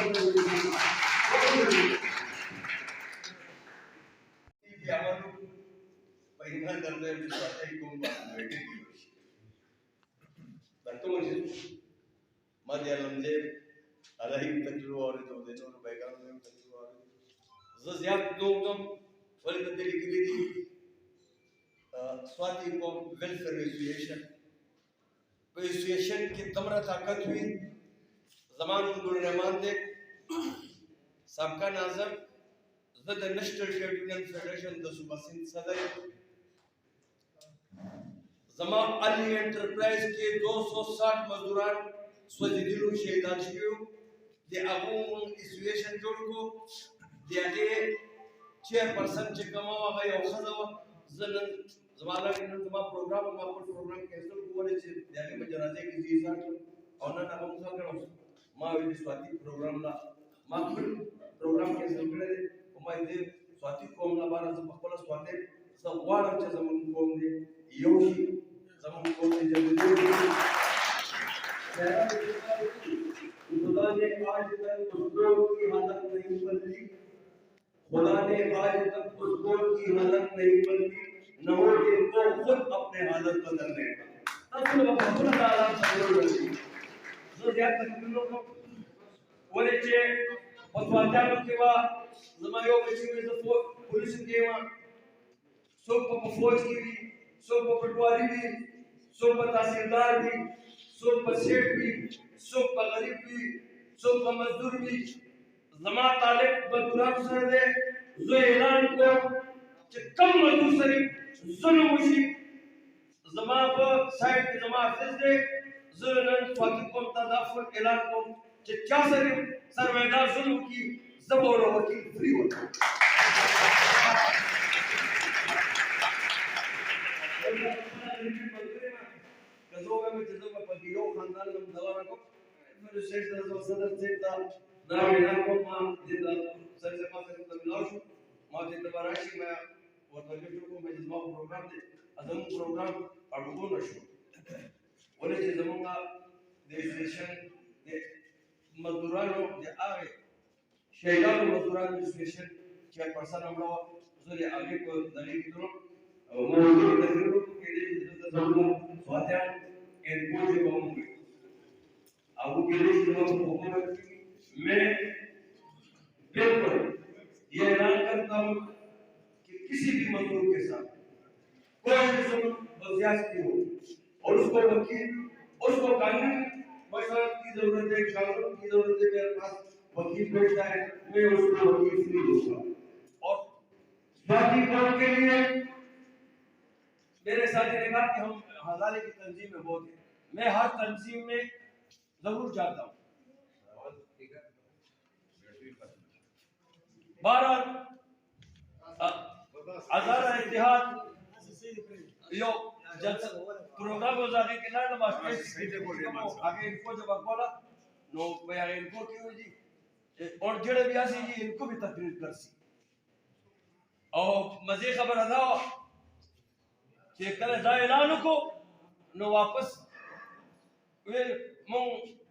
पहिला करता है स्वतः को बैठे की बर्तमान मध्य लम्जे अलही तकलीफ और तो देनो बैकग्राउंड में तकलीफ और ज़्यादा लोग वाले तकलीफ के लिए स्वाति को वेलफेयर एसोसिएशन की तमरा ताकत हुई ज़मान उन रहमान दे सबका नाज़र ज़द नेशनल ट्रेड यूनियन फेडरेशन द सूबा सिंध सदर जमा अली एंटरप्राइज के 260 मजदूरान स्वजिदिलु शहीदान शियो दे अबून एसोसिएशन जोड़ को दे आगे चेयरपर्सन चिकमा वागा योखदावा ज़नन ज़माना के नज़मा प्रोग्राम कैंसिल हुआ ने दे आगे में जनाजे की जीज़ा और ना हम सब करो माँ विधि स्वाति प्रोग्राम ला माँ प्रोग्राम कैंसिल करे उम्मीद है स्वाति कौम ला बारा सब पकड़ा स्वाति सब वार अच्छे ज़मान कौम दे योशी ज़मान कौम दे जल्दी खुदा ने आज तक उसको की हालत नहीं बदली खुदा ने आज तक उसको की हालत नहीं बदली न हो जिनको खुद अपने हालत बदलने का तब वो खुद ताला सब्र रखी जो ज्यादा तकलीफों को बोले चे पतवाचारों के बाद ज़मायों में चीज़ तो पुलिस के वहाँ सोप फौज की भी सोप पटवारी भी सोप तहसीलदार भी सोप सेठ भी सोप गरीब भी सोप मजदूर भी जमा तालिब बदुरान सर दे जो ऐलान को कम मजदूर सरी जुल्म हुई जमा को साइड की जमा फिज दे जुल्म स्वाति को तदाफुल ऐलान को क्या सरी सरवेदा जुल्म की जबोर वकील फ्री होता कज़ोगा में जज़ोगा पतियों खानदान में दवा रखो मेरे शेष दर्जों सदर से ता नाम को मां जिंदा सर से पास से मिलाऊं मां जिंदा बाराशी में और तकलीफ को मैं जज्बा प्रोग्राम दे अदम प्रोग्राम अड़गो नशो बोले जे जमुंगा देशेशन दे मजदूरानो जे आवे शहीदान मजदूरान एसोसिएशन चेयरपर्सन हमला जोरे आगे को दलील की मौजूद तकरीरों के लिए जरूरत स्वाध्याय इनको जो कहूँगी अब के लिए जब हुकूमत मैं बिल्कुल ये ऐलान करता हूँ कि किसी भी मजदूर के साथ कोई भी जुल्म ज्यादती हो और उसको वकील उसको कानूनी मशवरत की जरूरत है कानून की जरूरत है मेरे पास वकील बैठता है मैं उसको वकील फ्री दूंगा और बाकी काम के लिए मेरे साथी ने कहा कि हम हजारे की तंजीम में बहुत है मैं हर तंजीम में जरूर जाता हूँ 12 हज़ार इत्तेहाद यो जब प्रोग्राम हो जाने के लिए ना बस आगे इनको जब बोला नो मैं इनको क्यों जी और जेड़े भी आसी जी इनको भी तकरीर कर सी और मजे खबर था कि कल जा ऐलान को नो वापस वे मो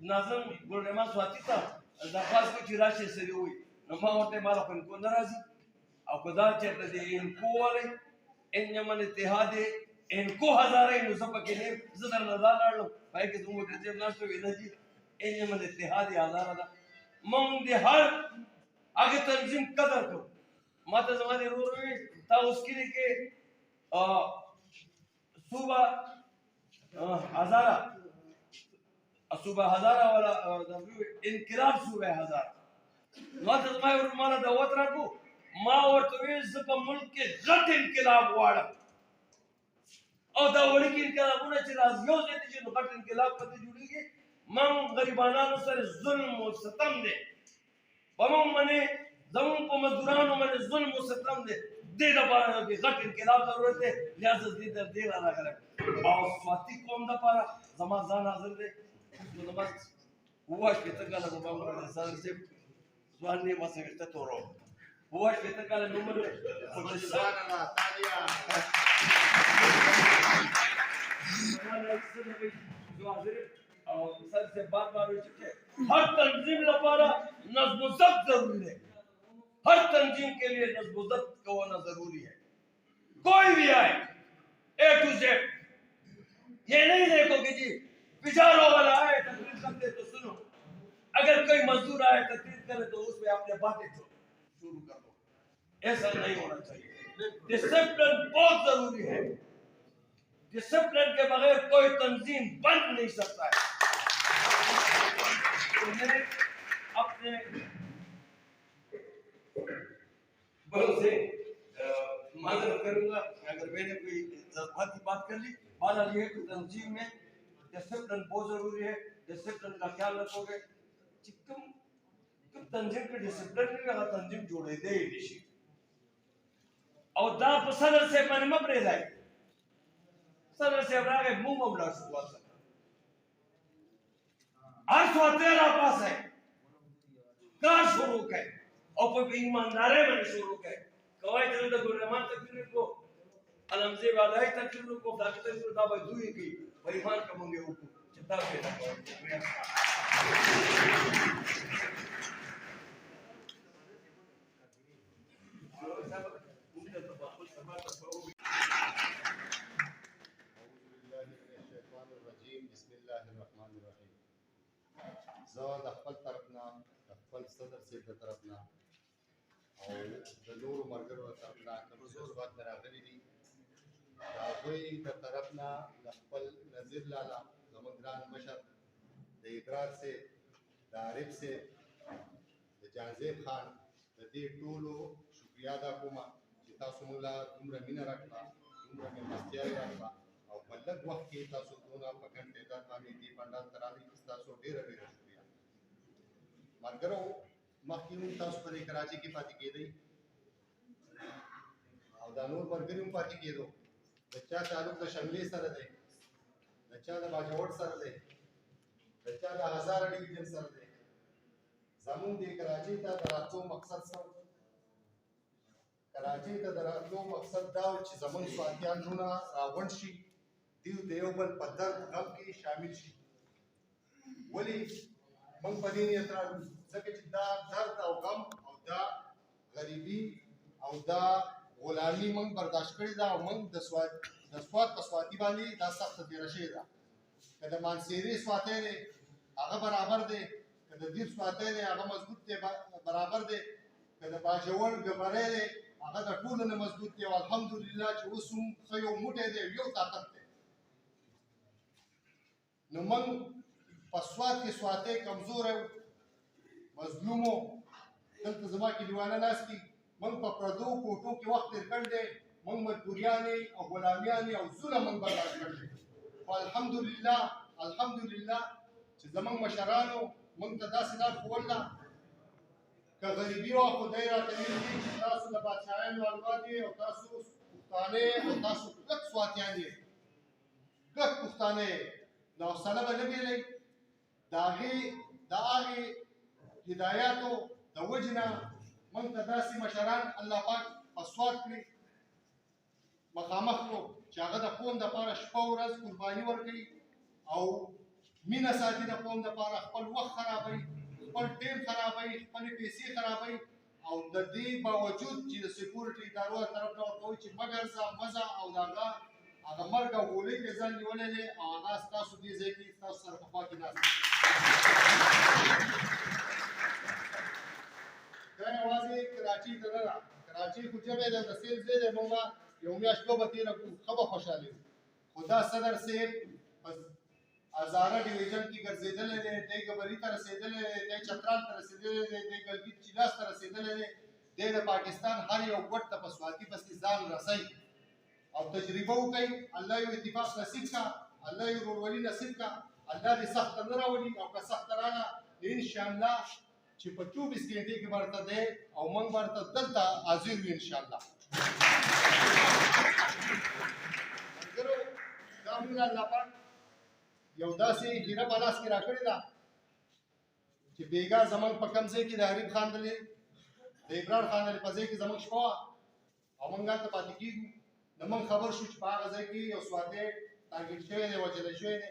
नाज़म गुलरमा स्वाति था दरख्वास्त को चिराशे से हुई नमा होते मारा अपन को नाराजी और खुदा चेता दे इनको वाले इन यमन इत्तेहादे इनको हजारे इन सब के लिए जदर नज़र लो भाई के तुम के जब नाश्तो एनर्जी इन यमन इत्तेहादे हजारा दा मंग दे हर आगे तंजीम कदर को माता जमाने रो रहे था उसके लिए के सुबह हजारा वाला इनकलाब सुबह हजारा माता जमाने और माला दावत रखो माँ और तुम्हें जब मुल्क के गट इनकलाब वाड़ा और दावड़ी की इनकलाब उन्हें चिराज योज देती जो गट इनकलाब पते जुड़ी के माँ गरीबाना नो सर जुल्म और सतम दे बमों मने जमुन को मजदूरानों मने जुल्म और सतम दे दबारा के गट इनकलाब जरूरत है लिहाजा दे रहा करे और स्वाति कौम दा पारा जमाजान हाजिर दे तो नमाज हुआ शैतान का बाबा का सर से स्वान ने मसे व्यक्त तोरो हुआ शैतान का नंबर सुभान अल्लाह तालिया जो हाजिर और सर से बार हो चुके हर तंजीम लपारा नज़्म व ज़ब्त जरूरी है। हर तंजीम के लिए नज़्म व ज़ब्त का होना जरूरी है। कोई भी आए A to Z, ये नहीं देखो कि जी पिजारो वाला आए तकरीर करते तो सुनो, अगर कोई मजदूर आए तकरीर करे तो उसमें अपने बातें शुरू कर दो। ऐसा नहीं होना चाहिए। डिसिप्लिन बहुत जरूरी है। डिसिप्लिन के बगैर कोई तंजीम बन नहीं सकता है। तो मैं अपने बड़ों से माजरत करूंगा अगर मैंने कोई जज्बात की बात कर ली। बात ये है कि तंजीम में डिसिप्लिन बहुत जरूरी है। डिसिप्लिन का ख्याल रखोगे चिकम तंजीम के डिसिप्लिन में अगर तंजीम जोड़े दे निशी और दा सदर से मन मबरे जाए सदर से अबरागे मुंह मबला शुरुआत कर आज तो तेरा पास है कार शुरू है और कोई ईमानदारे में शुरू है कवाई चल तो गुरमान तकरीर को अलमजे वाला है तकरीर को दाखिल तकरीर दा भाई दुई की बेईमान कमंगे ऊपर चिता पे ना ज़ाद अखबल तरफना अखबल सदर से तरफना और दलूर मरगर व तरफना कमजोर बात बराबरी दी दावई द तरफना अखबल नज़ीर लाला जमग्रान मशर द इकरार से दारिब से द जाजेब खान द दे टोलो शुक्रिया दा कुमा चिता सुमुला तुमरा मीना रखना तुमरा में मस्तिया रखना और बल्लग वक्त के तासु दोना पकड़ देता कामी दी पंडाल तराली तासु डेरा डेरा शुक्रिया मरगरो मखियूं तासु पर कराची की पाती के दी और दानूर मरगरियों पाती के दो बच्चा तालुक द शंगले सर दे बच्चा द बाजोड़ सर दे बच्चा द हजार डिवीजन सर दे जमून दे कराची ता दरातो मकसद सर कराची ता दरातो मकसद दाव ची जमन स्वातियान जुना रावणशी दिव देवबल पद्धर गम की शामिल शी वली मंग पदीनी अतरा जके ची दा दर्द और गम और दा गरीबी और दा गुलामी मंग बर्दाश्त करी दा मंग दस्वात पसवाती वाली दा सख्त तेरा शेरा कदा मानसेरी स्वाते ने आगा बराबर दे कदा दीप स्वाते ने आगा मजबूत दे बराबर दे कदा बाजवल गबरे ने आगा द टूल ने मजबूत दे अल्हम्दुलिल्लाह च उसम खयो मुटे दे यो ताकत दे नमंग पसवात के स्वाते कमजोर है मजलूमों तंत जमा की दीवाना नास की मंग पकड़ो कोटों के वक्त कर दे मंग मजबूरियाने और गुलामियाने और जुल्म मंग बर्दाश्त कर दे अल्हम्दुलिल्लाह अल्हम्दुलिल्लाह जमंग मशरानो मंग तदासिला खोलना का गरीबी और खुदैरा तमीज़ी तासु लबाचायन वालवादी और तासु पुख्ताने और तासु कत स्वातियाने कत पुख्ताने नौ सलब नबी ले दागी हिदायतो दवजना मन तदासी मशरान अल्लाह पाक असवात करी मकामख को चागा द कौम द पारा शपौरस कुर्बानी वर्कई और मीना साथी द कौम द पारा खपल वक्त खराबई खपल टेम खराबई खपल पैसे खराबई और द दे बावजूद जी सिक्योरिटी इदारो तरफ न कोई ची मगर सा मजा और दागा अगर मर्ग गोले के जन निवले ले आगाज तासु दी जेकी तासु सरफा की नास गए आवाज़े कराची तदरा कराची कुछ जगह द सेल दे मंगा योमी अशको बती रखू खबर खुशाली खुदा सदर से बस हजारा डिवीजन की गर्जेदल ले दे गबरी तरह से दे दे चतराल तरह से दे दे गलगी चिलास तरह से दे पाकिस्तान हर यो वट तपस्वाती बस जान रसई और तजर्बा कई अल्लाह यो इत्तिफाक नसीब का अल्लाह यो रोवली नसीब का अल्लाह दे सख्त नरावली और का सख्त राना इंशाअल्लाह छिप 24 घंटे के बरता दे और मंग बरता दलता हाजिर हुई इंशाअल्लाह करो दामिला लापा यौदा से हीरा बालास की राखड़ी दा कि बेगा जमन पकम से की दारिब खान दले इब्राहिम खान दले पजे की जमन शवा अमंगा त पाती की नमन खबर शुच पा गजे की और स्वाते टारगेट शे ने वजले शे ने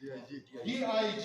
DIG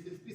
SSP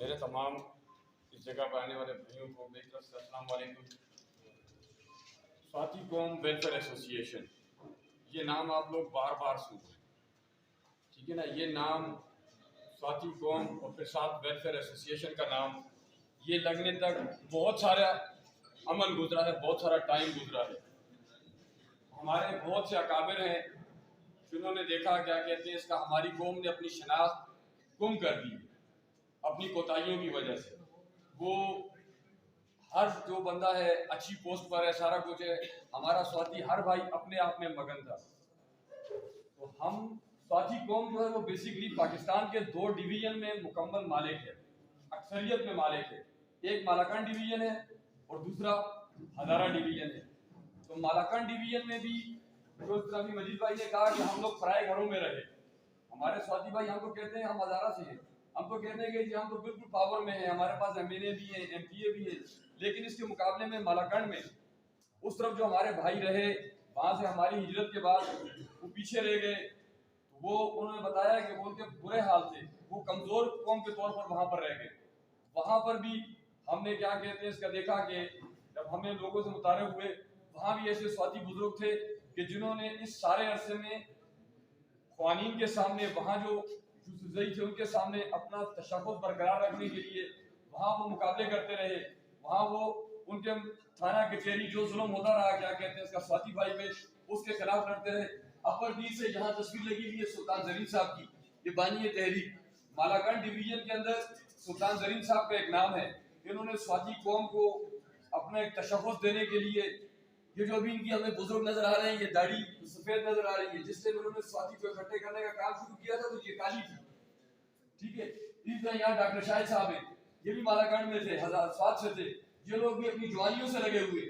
मेरे तमाम इस जगह पर आने वाले भाइयों को मेरी तरफ से अस्सलाम वालेकुम। स्वाति कौम वेलफेयर एसोसिएशन, ये नाम आप लोग बार बार सुन रहे हैं, ठीक है ना। ये नाम स्वाति कौम और फिर साथ वेलफेयर एसोसिएशन का नाम ये लगने तक बहुत सारा अमल गुजरा है, बहुत सारा टाइम गुजरा है। हमारे बहुत से अकाबिर हैं जिन्होंने देखा क्या कहते हैं इसका हमारी कौम ने अपनी शनाख्त गुम कर दी अपनी कोताहियों की वजह से। वो हर जो बंदा है अच्छी पोस्ट पर है, सारा कुछ है, हमारा स्वाति हर भाई अपने आप में मगन था। तो हम स्वाति कौम जो है वो बेसिकली पाकिस्तान के 2 डिवीजन में मुकम्मल मालिक है, अक्सरियत में मालिक है। एक मालाकंड डिवीजन है और दूसरा हज़ारा डिवीजन है। तो मालाकंड डिवीजन में भी जो अभी मजीद भाई ने कहा कि हम लोग पराए घरों में रहे, हमारे स्वाति भाई हमको कहते हैं हम हज़ारा से हैं, हम तो कहते हैं कि जी हम तो बिल्कुल पावर में हैं, हमारे पास MNA भी हैं, MPA भी हैं, लेकिन इसके मुकाबले में मालाकंड में उस तरफ जो हमारे भाई रहे, वहाँ से हमारी हिजरत के बाद वो पीछे रह गए। वो उन्होंने बताया कि वो उनके बुरे हाल थे, वो कमज़ोर कौम के तौर पर वहाँ पर रह गए। वहाँ पर भी हमने क्या कहते हैं इसका देखा कि जब हमें लोगों से मुतारिफ हुए, वहाँ भी ऐसे स्वाति बुजुर्ग थे कि जिन्होंने इस सारे अरसे में ख़वानीन के सामने, वहाँ जो यूसुफज़ई थे उनके सामने अपना तशख़्ख़ुस बरकरार रखने के लिए वहाँ वो मुकाबले करते रहे। वहाँ वो उनके थाना कचहरी जो जुल्म होता रहा, क्या कहते हैं इसका, स्वाति भाई पे, उसके खिलाफ लड़ते रहे। अपर डी से यहाँ तस्वीर लगी हुई है सुल्तान ज़रीन साहब की, ये बानी तहरीक मालाकंड डिवीजन के अंदर सुल्तान ज़रीन साहब का एक नाम है। इन्होंने स्वाति कौम को अपना एक तशख़्ख़ुस देने के लिए, ये जो अभी इनकी हमें बुजुर्ग नजर आ रहे हैं, ये दाढ़ी सफेद नजर आ रही है, जिससे उन्होंने स्वाति को इकट्ठे करने का काम शुरू किया था तो ये काली थी, ठीक है। इस तरह यहाँ डॉक्टर शाहिद साहब है, ये भी मालाकंड में थे, स्वात से थे। ये लोग भी अपनी जवानियों से लगे हुए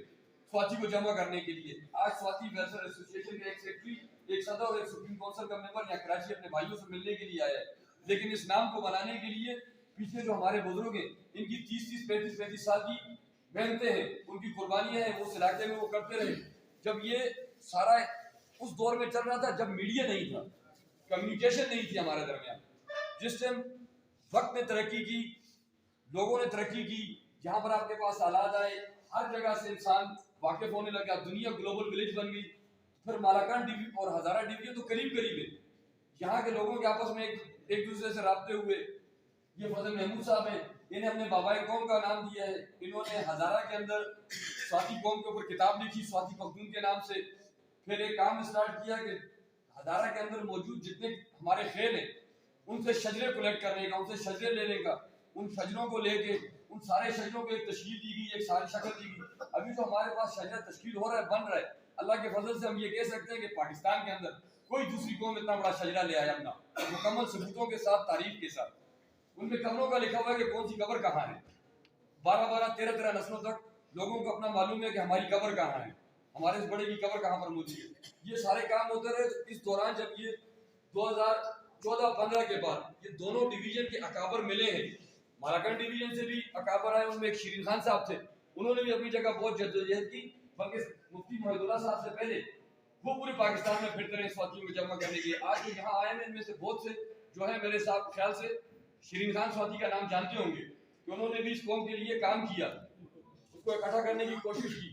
स्वाति को जमा करने के लिए। आज स्वाति वेलफेयर एसोसिएशन का एक सेक्रेटरी, एक सदर और एक सुप्रीम काउंसिल का मेंबर यहाँ कराची अपने भाइयों से मिलने के लिए आया है, लेकिन इस नाम को बनाने के लिए पीछे जो हमारे बुजुर्ग हैं, इनकी 30-30, 35-35 साल की मेहनतें हैं, उनकी कुर्बानियां हैं, वो उस इलाके में वो करते रहे। जब ये सारा उस दौर में चल रहा था जब मीडिया नहीं था, कम्युनिकेशन नहीं थी हमारे दरमियान, जिस टाइम वक्त ने तरक्की की, लोगों ने तरक्की की, जहाँ पर आपके पास हालात आए, हर जगह से इंसान वाकिफ होने लगा, दुनिया ग्लोबल विलेज बन गई। फिर मालाकंड डिवीजन और हजारा डिवीजन तो करीब करीब है, यहाँ के लोगों के आपस में एक दूसरे से राब्ते हुए। ये फजल महमूद साहब हैं, इन्हें हमने बाबाए कौम का नाम दिया है। इन्होंने हजारा के अंदर स्वाति कौम के ऊपर किताब लिखी स्वाति पख्तून के नाम से। फिर एक काम स्टार्ट किया कि हजारा के अंदर मौजूद जितने हमारे खेल हैं उनसे शजरे कलेक्ट करने का, उनसे शजरे लेने का, उन शजरों को लेके उन सारे शजरों को एक तशकील दी गई, एक सारी शक्ल दी गई। अभी जो हमारे पास शजरा तशकील हो रहा है, बन रहा है, अल्लाह के फजल से हम ये कह सकते हैं कि पाकिस्तान के अंदर कोई दूसरी कौम इतना बड़ा शजरा ले आया अपना, मुकम्मल सबूतों के साथ, तारीफ के साथ। उनके कब्रों का लिखा हुआ है कि कौन सी कब्र कहाँ है। 12-12, 13-13 नस्लों तक लोगों को अपना मालूम है कि हमारी कब्र कहाँ है, हमारे इस बड़े की कब्र कहाँ पर मौजूद है। ये सारे काम होते रहे। तो इस दौरान जब ये 2014-15 के बाद ये दोनों डिवीजन के अकाबर मिले हैं, मालाकंड डिवीजन से भी अकाबर आए, उनमें एक शीरीन खान साहब थे, उन्होंने भी अपनी जगह बहुत जद्दोजहद की, बल्कि मुफ्ती मोहिदुल्लाह साहब से पहले वो पूरे पाकिस्तान में फिरते रहे स्वातियों को जमा करने के लिए। आज जो यहाँ आए हैं इनमें से बहुत से जो है मेरे साथ ख्याल से शीरीन खान स्वाति का नाम जानते होंगे कि उन्होंने भी इस कौम के लिए काम किया, उसको इकट्ठा करने की कोशिश की।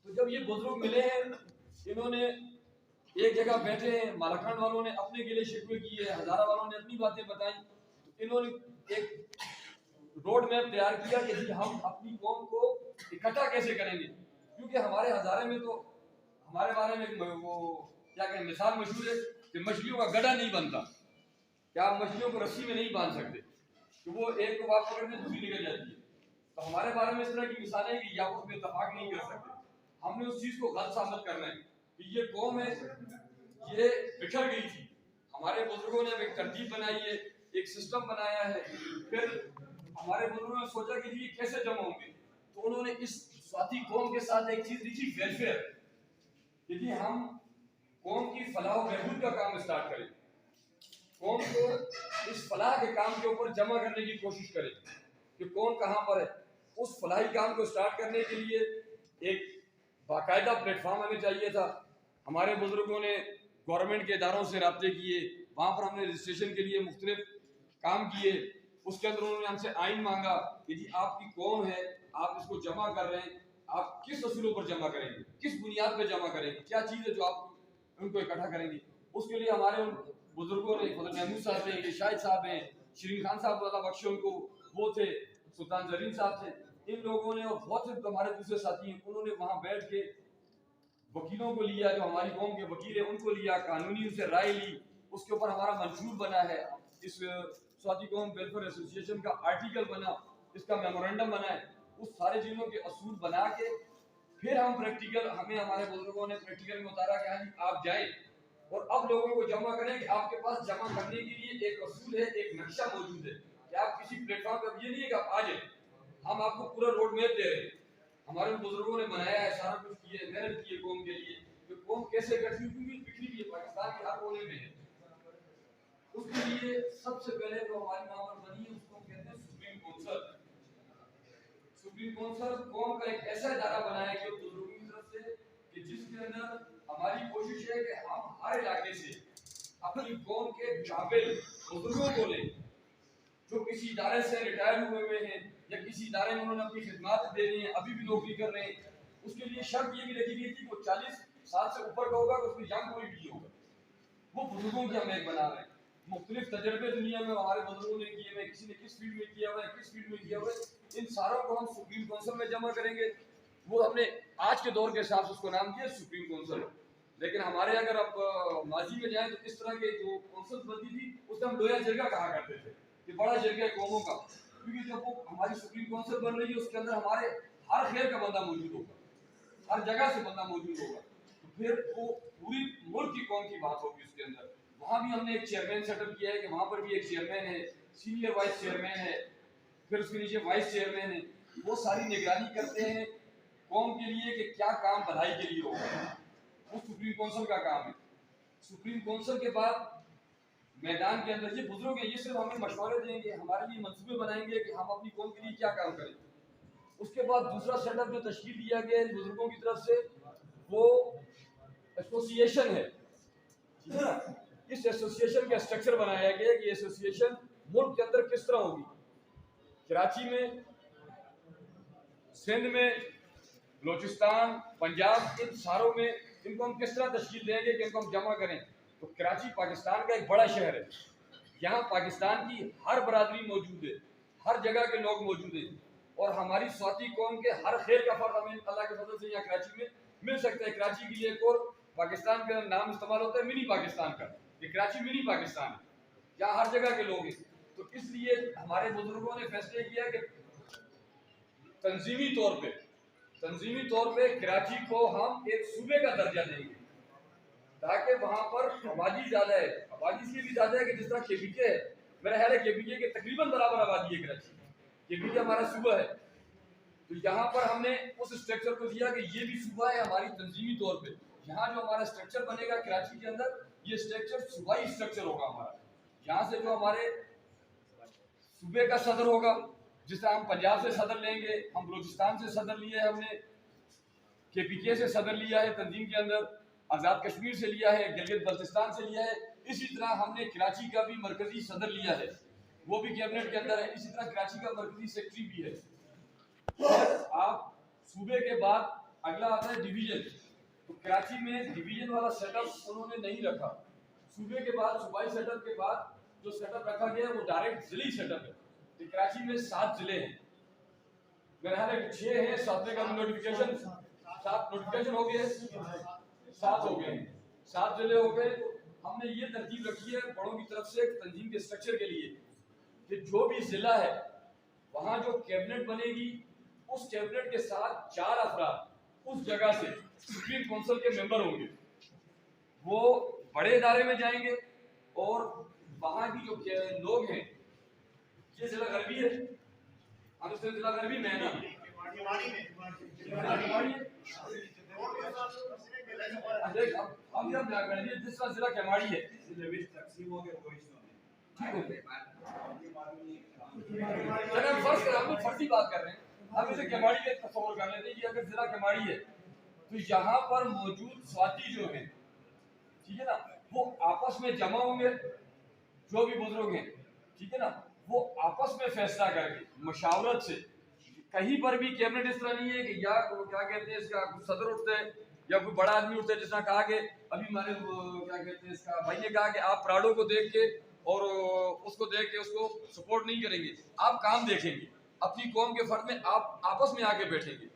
तो जब ये बुजुर्ग मिले हैं, इन्होंने एक जगह बैठे हैं, मालाकंड वालों ने अपने गिले शिकवे किए, हजारा वालों ने अपनी बातें बताई, तो इन्होंने एक रोड मैप तैयार किया कि जी हम अपनी कौम को इकट्ठा कैसे करेंगे। क्योंकि हमारे हजारे में तो हमारे बारे में वो क्या कहें मिसाल मशहूर है कि मछलियों का गड्ढा नहीं बनता, क्या आप मछलियों को रस्सी में नहीं बांध सकते कि वो एक को बात पकड़ने दूसरी निकल जाती है। तो हमारे बारे में इस तरह की मिसालें हैं कि या उसमें इत्तेफाक नहीं कर सकते। हमने उस चीज को गलत साबित करना है कि ये कौम है, ये बिखर गई थी। हमारे बुजुर्गों ने एक तरतीब बनाई है, एक सिस्टम बनाया है। फिर हमारे बुजुर्गों ने सोचा कि ये कैसे जमा होंगे, तो उन्होंने इस स्वाति कौम के साथ एक चीज लिखी, वेलफेयर। यदि हम कौम की फलाह व बहबूद का काम स्टार्ट करें, कौम को इस फलाह के काम के ऊपर जमा करने की कोशिश करें कि कौन कहाँ पर है, उस फलाही काम को स्टार्ट करने के लिए एक बाकायदा प्लेटफॉर्म हमें चाहिए था। हमारे बुजुर्गों ने गवर्नमेंट के इदारों से रब्ते किए, वहाँ पर हमने रजिस्ट्रेशन के लिए मुख्तलिफ काम किए। उसके अंदर उन्होंने हमसे आइन मांगा कि जी आपकी कौन है, आप इसको जमा कर रहे हैं, आप किस असूलों पर जमा करेंगे, किस बुनियाद पर जमा करेंगे, क्या चीज़ है जो आप उनको इकट्ठा करेंगे। उसके लिए हमारे उन बुजुर्गों ने, फजल महमूद साहब हैं, ये शाहिद साहब हैं, शीरीन खान साहब वाला बख्शे उनको, वो थे, सुल्तान ज़रीन साहब थे, इन लोगों ने और बहुत से हमारे दूसरे साथी हैं, उन्होंने वहाँ बैठ के वकीलों को लिया, जो हमारी कौम के वकील हैं उनको लिया, कानूनी उनसे राय ली। उसके ऊपर हमारा मंशूर बना है, इस स्वाति कौम वेलफेयर एसोसिएशन का आर्टिकल बना, इसका मेमोरेंडम बना है। उस सारे चीज़ों के असूल बना के फिर हम प्रैक्टिकल, हमें हमारे बुजुर्गों ने प्रैक्टिकल में उतारा कि हाँ आप जाएं और अब लोगों को जमा करें कि आपके पास जमा करने के लिए एक असूल है, एक नक्शा मौजूद है कि आप किसी प्लेटफॉर्म पर, ये नहीं है कि आप आ जाए, हम आपको पूरा रोड मैप दे रहे हैं। हमारे बुजुर्गों ने बनाया है, सारा कुछ किए, मेहनत की है कौम के लिए कि कौम कैसे इकट्ठी हुई, क्योंकि बिखरी हुई है, पाकिस्तान के हर कोने में है। उसके लिए सबसे पहले तो हमारी माँ बनी है, सुप्रीम काउंसिल कौम का एक ऐसा इदारा बनाया गया बुजुर्गों की तरफ से कि जिसके अंदर हमारी कोशिश है कि हम हर इलाके से अपनी कौम के काबिल बुजुर्गों को लें जो किसी इदारे से रिटायर हुए हैं या किसी इदारे में उन्होंने अपनी खिदमत दे रही हैं, अभी भी नौकरी कर रहे हैं। उसके लिए शर्त ये भी रखी गई थी कि वो 40 साल से ऊपर का होगा, उसमें यंग कोई भी होगा। वो बुजुर्गों की हम एक बना रहे हैं। मुख्तलिफ तजर्बे दुनिया में हमारे बुजुर्गों ने किए हुए, किसी ने किस फील्ड में किया हुआ है, किस फील्ड में किया हुआ है, इन सारों को हम सुप्रीम काउंसिल में जमा करेंगे। वो हमने आज के दौर के हिसाब से उसको नाम दिया सुप्रीम काउंसिल। लेकिन हमारे अगर आप माजी में जाएं तो इस तरह के जो काउंसिल बनती थी उसे हम लोया जरगा कहा करते थे कि बड़ा जरगा कौमों का, क्योंकि जब वो हमारी सुप्रीम काउंसिल बन रही है उसके अंदर हमारे हर खैर का बंदा मौजूद होगा, हर जगह से बंदा मौजूद होगा, तो फिर वो पूरी मुल्क की कौम की बात होगी उसके अंदर। वहाँ भी हमने एक चेयरमैन सेटअप किया है कि वहाँ पर भी एक चेयरमैन है, सीनियर वाइस चेयरमैन है, फिर उसके नीचे वाइस चेयरमैन है। वो सारी निगरानी करते हैं कौम के लिए कि क्या काम भलाई के लिए होगा, वो सुप्रीम काउंसिल का काम है। सुप्रीम काउंसिल के बाद मैदान के अंदर ये बुजुर्ग हैं, ये सिर्फ हमें मशवरे देंगे, हमारे लिए मंसूबे बनाएंगे कि हम अपनी कौम के लिए क्या काम करें। उसके बाद दूसरा सेटअप जो तश्कील दिया गया है बुजुर्गों की तरफ से वो एसोसिएशन है, ठीक है ना। इस एसोसिएशन का स्ट्रक्चर बनाया गया है कि एसोसिएशन मुल्क के अंदर किस तरह होगी। कराची में, सिंध में, बलोचिस्तान, पंजाब, इन सारों में इनको हम किस तरह तश्कील देंगे कि इनको हम जमा करें। तो कराची पाकिस्तान का एक बड़ा शहर है, यहाँ पाकिस्तान की हर बरादरी मौजूद है, हर जगह के लोग मौजूद हैं, और हमारी स्वाति कौम के हर खैर का फर्ज हमें अल्लाह के फजल से यहाँ कराची में मिल सकता है। कराची के लिए एक और पाकिस्तान का नाम इस्तेमाल होता है मिनी पाकिस्तान का, ये कराची मिनी पाकिस्तान है, यहाँ हर जगह के लोग हैं। तो इसलिए हमारे बुजुर्गों ने फैसले किया कि तंजीमी तौर पे कराची को हम एक सूबे का दर्जा देंगे, ताकि वहाँ पर आबादी ज़्यादा है, आबादी इसलिए भी ज़्यादा है कि जिस तरह केपीके है, मेरा ख्याल है केपीके के तकरीबन बराबर आबादी है कराची, केपीके हमारा सूबा है। तो यहाँ पर हमने उस स्ट्रक्चर को दिया कि ये भी सूबा है हमारी तंजीमी तौर पे। यहाँ जो हमारा स्ट्रक्चर बनेगा कराची के अंदर, ये स्ट्रक्चर सूबाई स्ट्रक्चर होगा हमारा। यहाँ से जो हमारे सूबे का सदर होगा, जिस तरह हम पंजाब से सदर लेंगे, हम बलूचिस्तान से सदर लिया है, हमने केपीके से सदर लिया है तंजीम के अंदर, आज़ाद कश्मीर से लिया है, गिलगित बल्तिस्तान से लिया है, इसी तरह हमने कराची का भी मरकजी सदर लिया है, वो भी कैबिनेट के अंदर है। इसी तरह कराची का मरकजी सेक्रेटरी भी है। आप सूबे के बाद अगला आता है डिवीजन, तो कराची में डिवीजन वाला सेटअप उन्होंने नहीं रखा। सूबे के बाद, सूबाई सेटअप के बाद जो सेटअप रखा गया है वो डायरेक्ट जिले सेटअप है। तो कराची में 7 जिले हैं, मेरे ख्याल है 6 हैं, 7वें का नोटिफिकेशन 7 नोटिफिकेशन हो गए, 7 हो गए, 7 जिले हो गए। तो हमने ये तरतीब रखी है बड़ों की तरफ से तंजीम के स्ट्रक्चर के लिए कि जो भी जिला है वहाँ जो कैबिनेट बनेगी, उस कैबिनेट के साथ 4 अफराद उस जगह से सुप्रीम काउंसिल के मेंबर होंगे। वो बड़े इदारे में जाएंगे और वहाँ की जो लोग हैं, ये जिला गरबी है, हम इसमें जिला गरबी में है ना, जिस जिला केमाड़ी है, हम फर्जी बात कर रहे हैं, हम इसे केमाड़ी के तस्वर कर लेते हैं कि अगर जिला केमाड़ी है तो यहाँ पर मौजूद स्वाति जो है, ठीक है ना, वो आपस में जमा होंगे, जो भी बुजुर्ग हैं, ठीक है ना, वो आपस में फैसला करके मशावरत से। कहीं पर भी कैबिनेट इस तरह नहीं है कि या क्या कहते हैं इसका सदर उठते हैं या कोई बड़ा आदमी उठते हैं, जिस तरह कहा कि अभी हमारे क्या कहते हैं इसका भाई ने कहा कि आप प्राड़ो को देख के और उसको देख के उसको सपोर्ट नहीं करेंगे, आप काम देखेंगे, अपनी कौम के फर्द में आप आपस में आके बैठेंगे।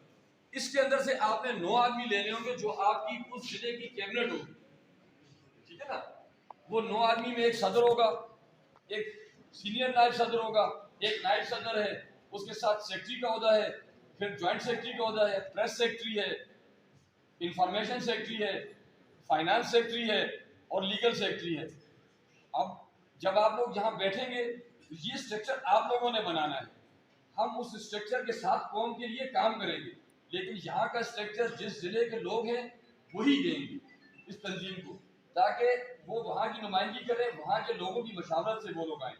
इसके अंदर से आपने 9 आदमी लेने होंगे जो आपकी उस जिले की कैबिनेट होगी, ठीक है ना। वो 9 आदमी में एक सदर होगा, एक सीनियर नायब सदर होगा, एक नायब सदर है, उसके साथ सेक्रेटरी का ओहदा है, फिर ज्वाइंट सेक्रेटरी का ओहदा है, प्रेस सेक्रेटरी है, इंफॉर्मेशन सेक्रेटरी है, फाइनेंस सेक्रेटरी है और लीगल सेक्रेटरी है। अब जब आप लोग यहाँ बैठेंगे तो ये स्ट्रक्चर आप लोगों ने बनाना है, हम उस स्ट्रक्चर के साथ कौम के लिए काम करेंगे, लेकिन यहाँ का स्ट्रक्चर जिस जिले के लोग हैं वही देंगे इस तंजीम को, ताकि वो वहाँ की नुमाइंदगी करें, वहाँ के लोगों की मशावरत से वो लोग आएँ।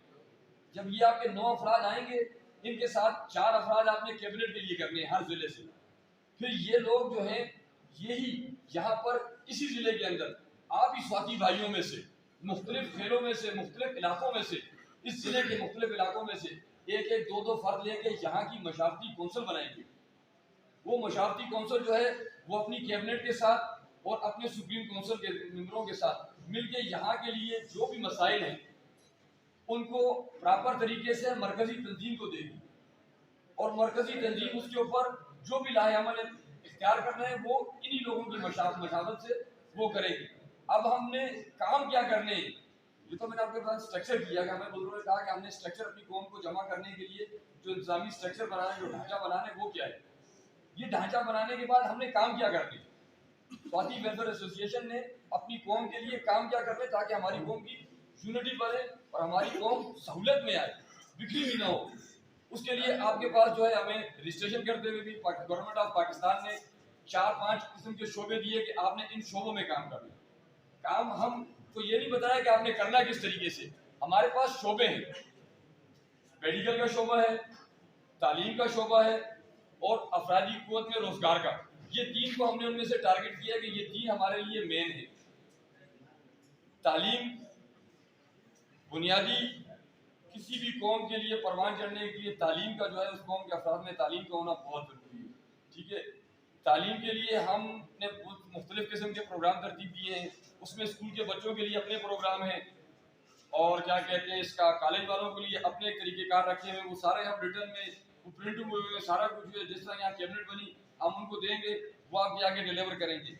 जब ये आपके 9 अफराद आएंगे, इनके साथ 4 अफराद आपने कैबिनेट के लिए करने हैं हर जिले से। फिर ये लोग जो हैं यही यहाँ पर इसी जिले के अंदर आप ही स्वाति भाइयों में से मुख्तलिफ खेलों में से मुख्तलिफ इलाकों में से इस जिले के मुख्तलिफ इलाकों में से एक एक दो दो फर्द लेके यहाँ की मशावरती कौंसिल बनाएंगे। वो मशावरती कौंसिल जो है वो अपनी कैबिनेट के साथ और अपने सुप्रीम काउंसिल के मेंबरों के साथ मिलके यहाँ के लिए जो भी मसाइल हैं उनको प्रॉपर तरीके से मरकजी तंजीम को देगी और मरकजी तंजीम उसके ऊपर जो भी लाहेअमल इख्तियार करना है वो इन्हीं लोगों की मशावरत से वो करेगी। अब हमने काम क्या करने हैं, ये तो मैंने आपके पास स्ट्रक्चर किया कि हमें बुजुर्गों ने कहा कि हमने स्ट्रक्चर अपनी कौम को जमा करने के लिए जो इंतजामी स्ट्रक्चर बनाना है, जो ढांचा बनाना है वो क्या है। ये ढांचा बनाने के बाद हमने काम क्या करने, स्वाति वेलफेयर एसोसिएशन ने अपनी कौम के लिए काम क्या करने ताकि हमारी कौम की यूनिटी बढ़े और हमारी कौम सहूलत में आए, बिखरी भी ना हो। उसके लिए आपके पास जो है हमें रजिस्ट्रेशन करते हुए भी गवर्नमेंट ऑफ पाकिस्तान ने 4-5 किस्म के शोबे दिए कि आपने इन शोबों में काम करना। काम हम तो ये नहीं बताया कि आपने करना किस तरीके से। हमारे पास शोबे हैं, मेडिकल का शोबा है, तालीम का शोबा है और अफरादी कुव्वत में रोजगार का। ये 3 को हमने उनमें से टारगेट किया कि ये 3 हमारे लिए मेन है। तालीम बुनियादी किसी भी कौम के लिए परवान चढ़ने के लिए तालीम का जो है उस कौम के अफराद में तालीम का होना बहुत जरूरी है। ठीक है, तालीम के लिए हमने मुख्तलिफ किस्म के प्रोग्राम तरतीब दिए हैं। उसमें स्कूल के बच्चों के लिए अपने प्रोग्राम हैं और क्या कहते हैं इसका कॉलेज वालों के लिए अपने तरीक़ेकार रखे हुए, वो सारे हम रिटर्न में प्रिंट हुए हुए सारा कुछ है। जिस तरह यहाँ कैबिनेट बनी हम उनको देंगे, वो आपके आगे डिलीवर करेंगे।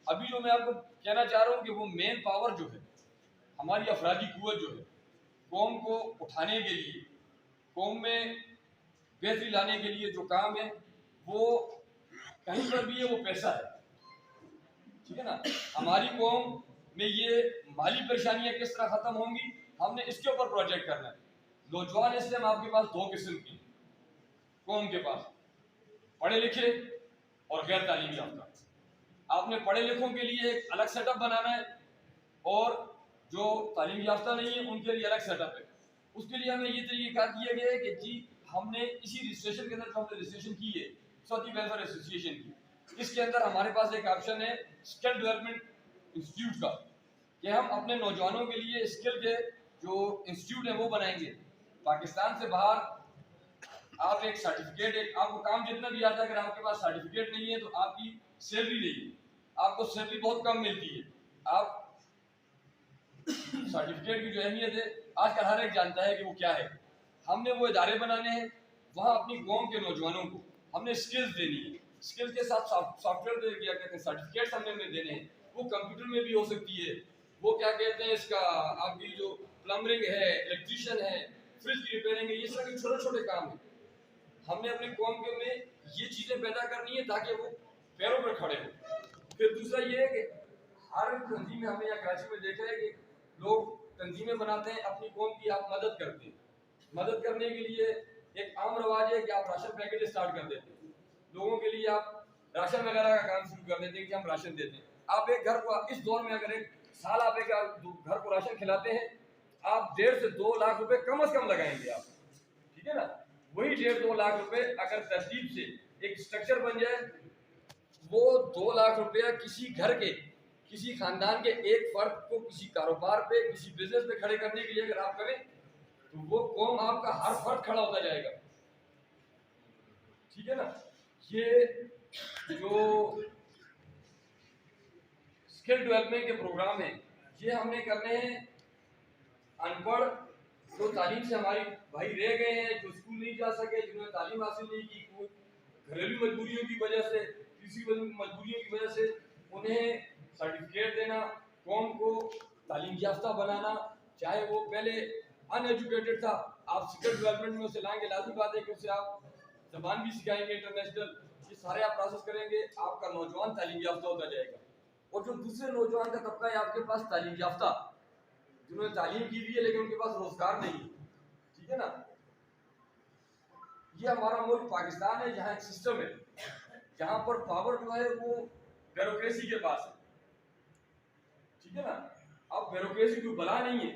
अभी जो मैं आपको कहना चाह रहा हूँ कि वो मेन पावर जो है हमारी अफरादी कुव्वत जो है कौम को उठाने के लिए, कौम में बेहतरी लाने के लिए जो काम है वो कहीं पर भी है वो पैसा है। ठीक है ना, हमारी कौम में ये माली परेशानियां किस तरह खत्म होंगी, हमने इसके ऊपर प्रोजेक्ट करना है। नौजवान इसलिए हम आपके पास 2 किस्म की कौम के पास, पढ़े लिखे और गैर तालीमी याफ्ता। आपने पढ़े लिखों के लिए एक अलग सेटअप बनाना है और जो तालीम याफ्ता नहीं है उनके लिए अलग सेटअप है। उसके लिए हमें ये तरीका दिया गया है कि जी हमने इसी रजिस्ट्रेशन के अंदर जो हमने रजिस्ट्रेशन की है स्वाति वेलफेयर एसोसिएशन की, इसके अंदर हमारे पास एक ऑप्शन है स्किल डेवलपमेंट इंस्टीट्यूट का कि हम अपने नौजवानों के लिए स्किल के जो इंस्टीट्यूट है वो बनाएंगे। पाकिस्तान से बाहर आप एक सर्टिफिकेट, एक आपको काम जितना भी आता है, अगर आपके पास सर्टिफिकेट नहीं है तो आपकी सैलरी नहीं है, आपको सैलरी बहुत कम मिलती है। आप सर्टिफिकेट की जो अहमियत है आजकल हर एक जानता है कि वो क्या है। हमने वो इदारे बनाने हैं, वहाँ अपनी कौम के नौजवानों को हमने स्किल्स देनी है। स्किल्स के साथ सॉफ्टवेयर क्या कहते हैं सर्टिफिकेट्स हमने उन्हें देने हैं। वो कंप्यूटर में भी हो सकती है, वो क्या कहते हैं इसका आपकी जो प्लम्बरिंग है, इलेक्ट्रीशियन है, फ्रिज की रिपेयरिंग है, ये सब छोटे छोटे काम है। हमने अपनी कौम के में ये चीज़ें पैदा करनी है ताकि वो पैरों पर खड़े हों। फिर दूसरा ये है कि हर तंजीम में हमने यहाँ कराची में देखा है कि लोग तंजीमें बनाते हैं, अपनी कौम की आप मदद करते हैं। मदद करने के लिए एक आम रवाज है कि आप राशन पैकेट स्टार्ट कर देते हैं, लोगों के लिए आप राशन वगैरह का काम शुरू कर देते हैं कि हम राशन देते हैं। आप एक घर को इस दौर में अगर एक साल आप एक घर को राशन खिलाते हैं, आप 1.5 से 2 लाख रुपए कम से कम लगाएंगे आप। ठीक है ना, वही 1.5-2 लाख रुपए अगर तरतीब से एक स्ट्रक्चर बन जाए, वो 2 लाख रुपया किसी घर के किसी खानदान के एक फर्द को किसी कारोबार पे किसी बिजनेस पे खड़े करने के लिए अगर आप करें तो वो कौम आपका हर फर्द खड़ा होता जाएगा। ठीक है ना, ये जो स्किल डेवलपमेंट के प्रोग्राम हैं ये हमने करने हैं अनपढ़ जो तालीम से हमारी भाई रह गए हैं, जो स्कूल नहीं जा सके, जिन्होंने तालीम हासिल नहीं की, घरेलू मजबूरियों की वजह से, किसी मजबूरियों की वजह से उन्हें सर्टिफिकेट देना, कौम को तालीम याफ्ता बनाना। चाहे वो पहले अनएजुकेटेड था, आप स्किल डेवलपमेंट में उसे लाएंगे, लाजमी बात है कि उसे आप जबान भी सिखाएंगे इंटरनेशनल, ये सारे आप प्रोसेस करेंगे, आपका नौजवान तालीम याफ्ता होता जाएगा। और जो दूसरे नौजवान का तबका है आपके पास तालीम याफ्ता, जिन्होंने तालीम की भी है लेकिन उनके पास रोजगार नहीं है। ठीक है ना, ये हमारा मुल्क पाकिस्तान है जहाँ एक सिस्टम है जहाँ पर पावर जो है वो ब्यूरोक्रेसी के पास है। ठीक है ना, अब ब्यूरोक्रेसी कोई बला नहीं है,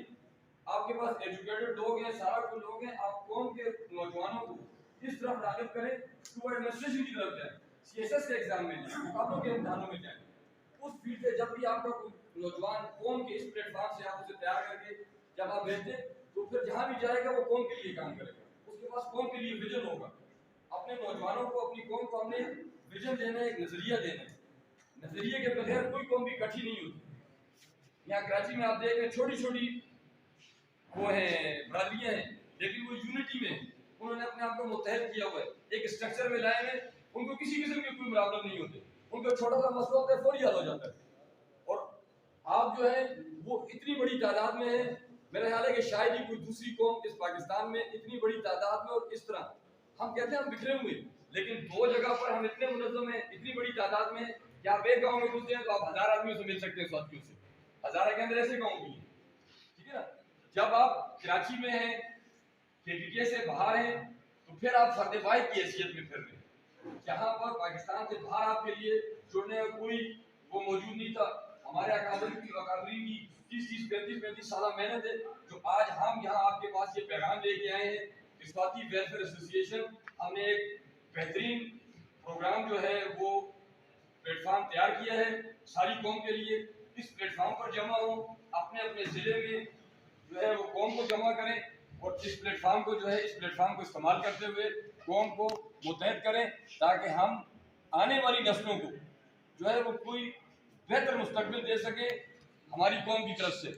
आपके पास एजुकेटेड लोग हैं, सारा कुछ लोग हैं। आप कौम के नौजवानों को इस तरफ रागब करें कि वो एडमिनिस्ट्रेशन की तरफ जाए, CSS के एग्जाम में जाए, मुकाबलों के इम्तिहानों में जाए। उस फील्ड से जब भी आपका कोई नौजवान कौम के इस प्लेटफॉर्म से आप उसे तैयार करके जब आप भेजते, तो फिर जहाँ भी जाएगा वो कौम के लिए काम करेगा, उसके पास कौम के लिए विजन होगा। अपने नौजवानों को, अपनी कौम को हमने विजन देना है, एक नजरिया देना है। नजरिए के बगैर कोई कौम भी इकट्ठी नहीं होती। यहाँ कराची में आप देख रहे हैं छोटी छोटी वो हैं बरादरियाँ हैं, लेकिन वो यूनिटी में उन्होंने अपने आप को मुत्तहद किया हुआ है, एक स्ट्रक्चर में लाए हैं। उनको किसी किस्म की कोई प्रॉब्लम नहीं होती, उनको छोटा सा मसला होता है फौरी हल हो जाता है। और आप जो है वो इतनी बड़ी तादाद में है, मेरा ख्याल है कि शायद ही कोई दूसरी कौम इस पाकिस्तान में इतनी बड़ी तादाद में और इस तरह, हम कहते हैं हम बिखरे हुए, लेकिन दो जगह पर हम इतने मुनज़्ज़म हैं, इतनी बड़ी तादाद में कि आप एक गाँव में घुसते हैं तो आप 1000 आदमियों से मिल सकते हैं, साथियों से। हज़ारा के अंदर ऐसे गाँव भी हैं, ठीक है ना। जब आप कराची में हैं, KPK से बाहर हैं, तो फिर आप फर्द वाहिद की हैसियत में फिर रहे हैं। जहाँ पर पाकिस्तान से बाहर आपके लिए जुड़ने का कोई वो मौजूद नहीं था। हमारे अकादमी की 30-35 साल मेहनत है, जो आज हम यहाँ आपके पास ये पैगाम लेके आए हैं। स्वाति वेलफेयर एसोसिएशन, हमने एक बेहतरीन प्रोग्राम जो है वो प्लेटफॉर्म तैयार किया है सारी कौम के लिए। इस प्लेटफॉर्म पर जमा हो, अपने अपने ज़िले में जो है वो कौम को जमा करें, और इस प्लेटफॉर्म को जो है इस प्लेटफॉर्म को इस्तेमाल करते हुए कौम को मुत्तहद करें, ताकि हम आने वाली नस्लों को जो है वो कोई बेहतर मुस्तकबिल दे सके हमारी कौम की तरफ से।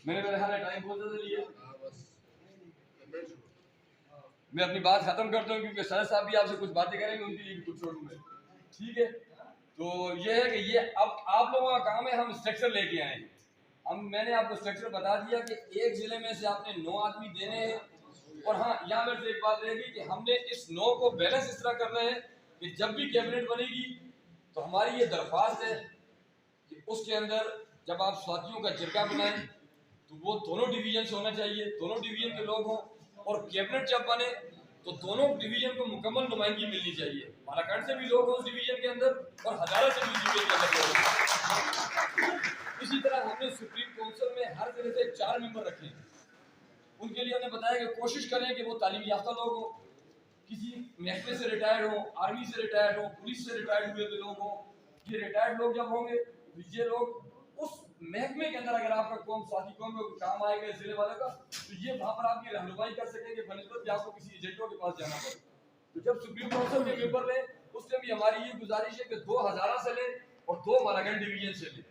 मेरे ख्याल है टाइम बहुत ज़्यादा लिए, मैं अपनी बात खत्म करता हूँ, क्योंकि सर साहब भी आपसे कुछ बातें करेंगे, उनके लिए भी कुछ छोड़ूंगा, ठीक है। तो ये है कि ये अब आप लोगों का काम है, हम स्ट्रक्चर लेके आए हैं। मैंने आपको स्ट्रक्चर बता दिया कि एक जिले में से आपने 9 आदमी देने हैं। और हाँ, यहाँ मेरे से एक बात रहेगी कि हमने इस 9 को बैलेंस इस तरह करना है कि जब भी कैबिनेट बनेगी तो हमारी ये दरख्वास्त है कि उसके अंदर जब आप साथियों का जिरगा बनाएं तो वो दोनों डिवीजन से होना चाहिए, दोनों डिवीजन के लोग हों। और कैबिनेट जब बने तो दोनों डिवीजन को मुकम्मल नुमाइंदगी मिलनी चाहिए, बालाकांड से भी लोग हों उस डिवीजन के अंदर और हज़ारा से भी डिवीजन के अंदर लोग। इसी तरह हमने सुप्रीम काउंसिल में हर जिले से 4 मेंबर रखे हैं। उनके लिए हमने बताया कि कोशिश करें कि वो तालीम याफ्ता लोग हों, किसी महकमे से रिटायर्ड हों, आर्मी से रिटायर्ड हों, पुलिस से रिटायर्ड हुए लोग हों। ये रिटायर्ड लोग जब होंगे तो ये लोग उस महकमे के अंदर, अगर आपका कौम साथी कौम में काम आएगा जिले वाले का, तो ये वहाँ पर आपकी रहनुमाई कर सकेंगे बनस्बत कि आपको किसी एजेंटों के पास जाना पड़े। तो जब सुप्रीम काउंसिल के मेंबर लें, उस टाइम भी हमारी ये गुजारिश है कि 2 हज़ारा से लें और 2 मालागंज डिवीजन से लें।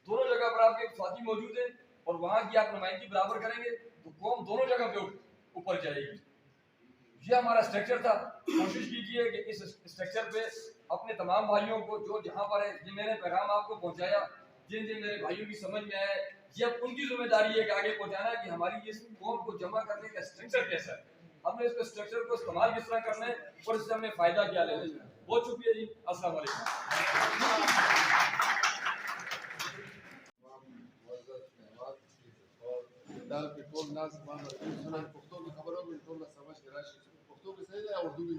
दोनों जगह पर आपके साथी मौजूद हैं और वहाँ की आप नुमाइंदगी बराबर करेंगे तो कौम दोनों जगह पे ऊपर जाएगी। ये हमारा स्ट्रक्चर था। कोशिश कीजिए कि इस स्ट्रक्चर पे अपने तमाम भाइयों को जो जहाँ पर है, ये मैंने पैगाम आपको पहुँचाया, जिन जिन मेरे भाइयों की समझ में आया, ये अब उनकी जिम्मेदारी है कि आगे पहुँचाना कि हमारी इस कौम को जमा करने का स्ट्रक्चर कैसा है, हमने इस स्ट्रक्चर को इस्तेमाल किस तरह करना है और इससे हमने फ़ायदा क्या लेना है। बहुत शुक्रिया जी, अस्सलाम वालेकुम। दाल पे टोल नाज मान सुना पुख्तो की खबरों में टोल ना समझ के राशि पुख्तो के सही है, उर्दू भी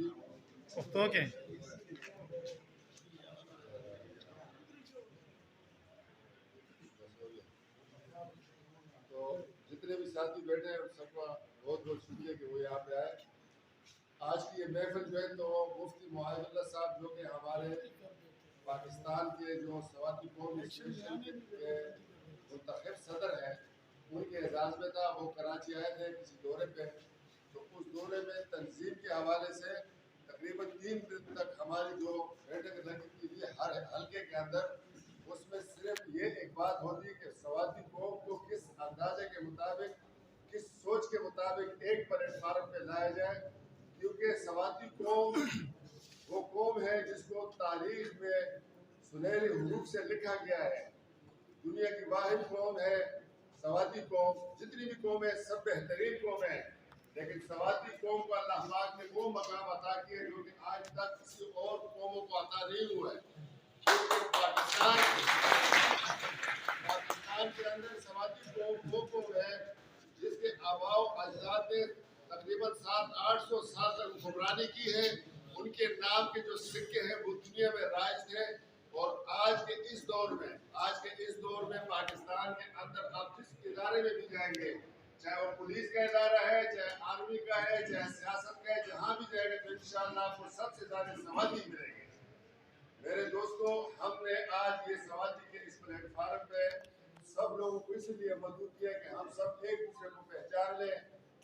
पुख्तो के तो जितने भी साथी बैठे हैं सबका बहुत बहुत शुक्रिया कि वो यहाँ पे आए। आज की ये महफिल जो है तो मुफ्ती मुआज़ साहब जो कि हमारे पाकिस्तान के जो सवाती कौम एसोसिएशन के मुंतखब सदर हैं, उनके एजाज़ में था। वो कराची आए थे किसी दौरे पे, तो उस दौरे में तंजीम के हवाले से तकरीबन 3 दिन तक हमारी जो बैठक रखी थी हर हल्के के अंदर, उसमें सिर्फ ये एक बात होती कि सवाती कौम को किस अंदाजे के मुताबिक, किस सोच के मुताबिक एक प्लेटफार्म पे लाया जाए, क्योंकि सवाती कौम वो कौम है जिसको तारीख में सुनहरी हुरूफ से लिखा गया है। दुनिया की वाहिद कौम है सवाती कौम। जितनी भी कौम है सब बेहतरीन कौम है, लेकिन सवाती कौम को अल्लाह पाक ने वो मकाम अता किया जो कि आज तक किसी और कौमों को अता नहीं हुआ है। पाकिस्तान के अंदर सवाती कौम वो कौम है जिसके आबाओ अजदाद ने तकरीबन 700-800 साल तक हुक्मरानी की है। उनके नाम के जो सिक्के हैं वो दुनिया में राइज थे। और आज के इस दौर में पाकिस्तान के अंदर आप जिस इदारे में भी जाएंगे, चाहे वो पुलिस का इदारा है, चाहे आर्मी का है, चाहे सियासत का है, जहाँ भी जाएगा तो इंशाअल्लाह आपको सबसे ज्यादा सवादी मिलेंगे। मेरे दोस्तों, हमने आज ये सवादी के इस प्लेटफार्म पे सब लोगों को इसलिए मदद किया कि हम सब एक दूसरे को पहचान लें,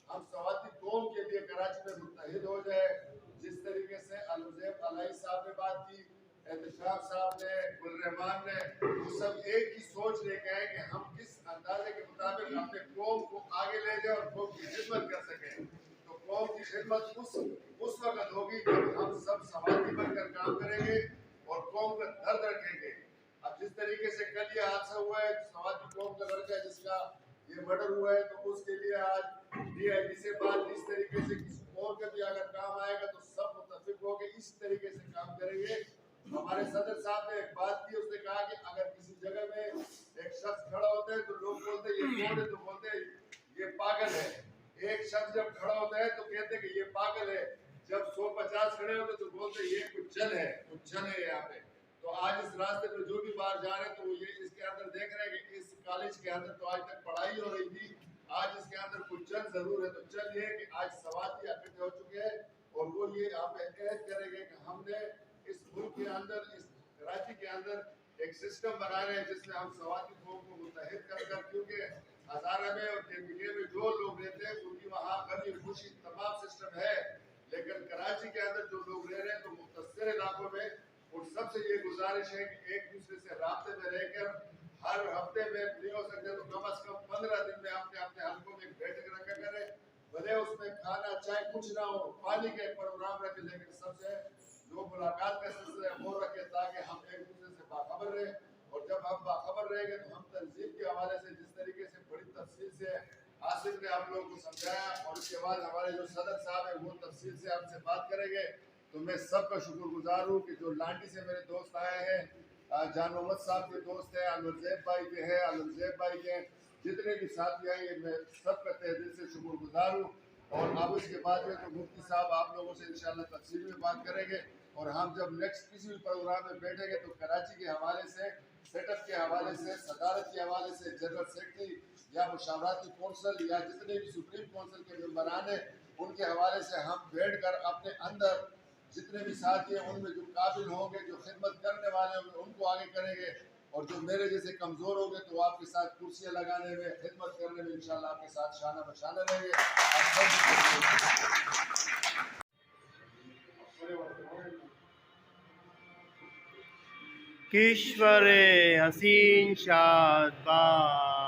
हम सवादी कौम के लिए कराची में मुत्तहिद हो जाए। जिस तरीके से अलुज़ैब अलाई साहब ने बात की, एहतशाम साहब ने, गुलरहमान ने, वो सब एक ही सोच लेके आए कि हम किस अंदाजे के मुताबिक अपने कौम को आगे ले जाए और कौम की खिदमत कर सकें। तो कौम की खिदमत उस वक्त होगी जब हम सब सवादी बनकर काम करेंगे और कौम का दर्द रखेंगे। अब जिस तरीके से कल ये हादसा हुआ है, सवादी कौम का लड़का जिसका ये मर्डर हुआ है, तो उसके लिए आज DIG से बात, इस तरीके से किसी और का भी अगर काम आएगा तो सब मुत्तफिक होकर इस तरीके से काम करेंगे। हमारे सदर साहब ने एक बात की, उसने कहा कि अगर किसी जगह में एक शख्स खड़ा होता है तो लोग बोलते हैं ये कौन है, तो बोलते हैं ये पागल है। एक शख्स जब खड़ा होता है तो कहते हैं कि ये पागल है। जब 150 खड़े होते तो बोलते ये कुछ जन है, कुछ जन है यहाँ पे। तो आज इस रास्ते पर जो भी बाहर जा रहे हैं तो ये इसके अंदर देख रहे हैं कि इस कॉलेज के अंदर तो आज तक पढ़ाई हो रही थी, आज इसके अंदर कुछ चल जरूर है। तो चल ये कि आज सवादी इकट्ठे हो चुके हैं और वो ये यहाँ पे एहद करेंगे कि हमने इस मुल्क के अंदर, इस कराची के अंदर एक सिस्टम बना रहे हैं जिसमें हम सवादी कौम को मुत्तहिद कर, क्योंकि हज़ारा में और KPK में जो लोग रहते हैं उनकी वहाँ गमी खुशी तमाम सिस्टम है, लेकिन कराची के अंदर जो लोग रह रहे हैं तो मुख्तसर इलाकों में और सबसे ये गुजारिश है कि एक दूसरे से राब्ते में रहकर हर हफ्ते में नहीं हो सकते तो कम से कम 15 दिन में अपने अपने हल्कों में एक बैठक रखा करें। भले उसमें खाना चाय कुछ ना हो, पानी का एक प्रोग्राम रखें, लेकिन सबसे लोग मुलाकात का सिलसिला वो रखें ताकि हम एक दूसरे से बाखबर रहें। और जब हम बाखबर रहेंगे तो हम तंजीम के हवाले से जिस तरीके से बड़ी तफसील से आसिफ ने आप लोगों को समझाया और उसके बाद हमारे जो सदर साहब है वो तफसील से आपसे बात करेंगे। तो मैं सबका शुक्रगुजार हूँ कि जो लांडी से मेरे दोस्त आए हैं, जान मोहम्मद साहब के दोस्त हैं, अलुज़ैब भाई के हैं, अलुज़ैब भाई के जितने भी साथी आए मैं सबका तहे दिल से शुक्रगुजार हूँ। और अब इसके बाद में तो मुफ्ती साहब आप लोगों से इंशाल्लाह तफसील में बात करेंगे और हम जब नेक्स्ट किसी भी प्रोग्राम में बैठेंगे तो कराची के हवाले से, सेटअप के हवाले से, सदारत के हवाले से, जनरल सेक्रेटरी या मुशावरती कौंसिल या जितने भी सुप्रीम कौंसिल के मेंबरान हैं उनके हवाले से हम बैठ कर अपने अंदर जितने भी साथी हैं उनमें जो काबिल होंगे, जो खिदमत करने वाले होंगे उनको आगे करेंगे और जो मेरे जैसे कमज़ोर होंगे तो आपके साथ कुर्सियाँ लगाने में, खिदमत करने में इंशाल्लाह आपके साथ शाना बशाना रहेंगे। किश्वरे हसीन शादबाद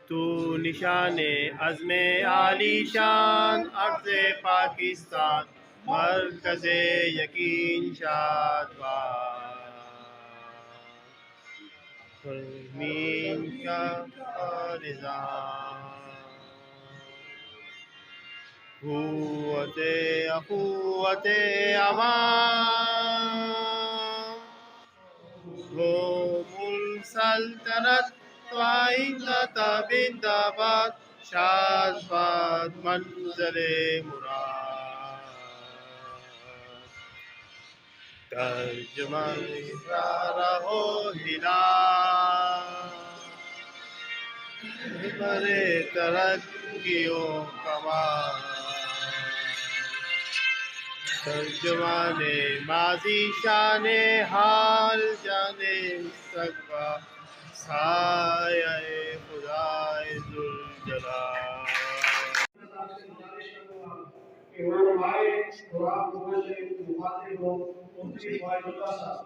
तू निशाने अज़्मे आलीशान अर्ज़े पाकिस्तान मरकज़े यकीन शादबाद मीन का कुव्वते अख़ुव्वते अमान हो मुल्सल्तनत त्वाइदत बिंदाबाद शादबाद मंज़ले मुराद तर्जुमा रहो हिलाल बरे तरक्कियों कमाल तर्जुमाने माजी शाने हाल जाने मुस्तक़बाल साये खुदाए जुल जलाल। वो आए और आप लोगों से मुखातिब हो उनकी वाइदुल्लाह साहब।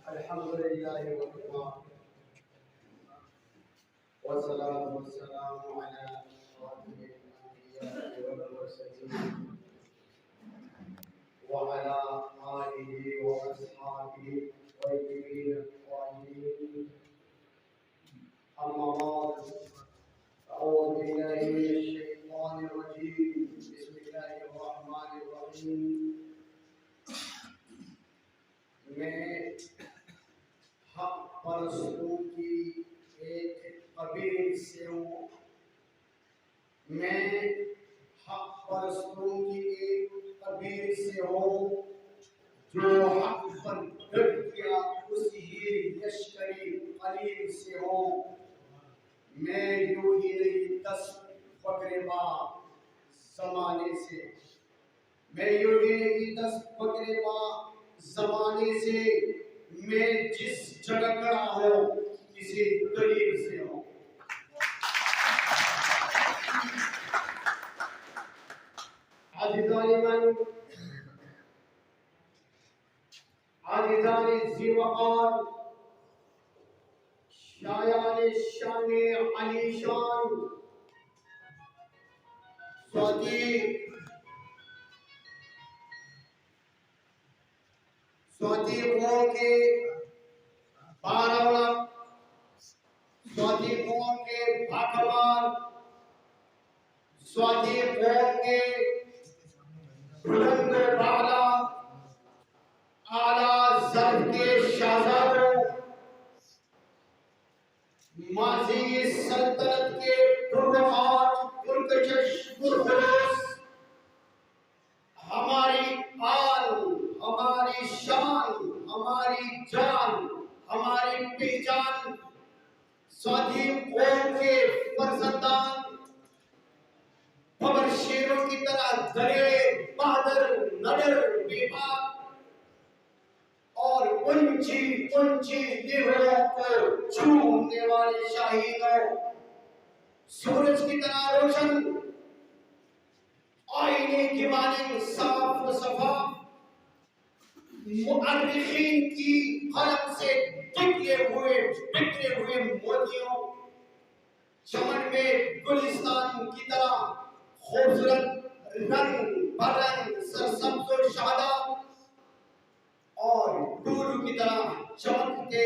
अल्हम्दुलिल्लाह वस्सलातु वस्सलामु अला खातिमिल अंबिया वल मुरसलीन व अला आलिहि व अस्हाबिहि तय्यिबीन ताहिरीन। अम्मा बाद अऊज़ु बिल्लाहि मिनश शैतानिर रजीम। बिस्मिल्लाहिर रहमानिर रहीम। परस्तों की एक कबील से हूँ। मैं हक परस्तों की एक कबील से हूँ जो हक पर डट गया उसी लश्करी कलील से हूँ। मैं यूं ही नहीं 10 फकरेबा ज़माने से, मैं यूं ही नहीं 10 फकरेबा ज़माने से, मैं जिस जगह खड़ा हूँ किसी करीब से हूँ। आज़िज़ान ज़ीवकार शायान शान अलीशान स्वाति कौम के 12 स्वाति कौम के बाकमाल, स्वाति कौम के बुलंद बाला आला ज़र के शाहज़ादों, माज़ी सल्तनत के पुरवकार पुरकशिश पुरखुलूस, हमारी आन, हमारी शान, हमारी जान, हमारी पहचान, स्वाति कौम के फर्जंदान, खबर शेरों की तरह दरे बहादुर नडर बेबाक और ऊंची ऊंची निगाहों को छूने वाले शाहीनों, सूरज की तरह रोशन, आईने की मानिंद साफ व शफाफ, मुअर्रिखीन की कलम से बिखरे हुए मोतियों, चमन में गुलिस्तान की तरह खूबसूरत रंग बरंग सरसब्ज़ और शादाब, और डूरू की तरह चमकते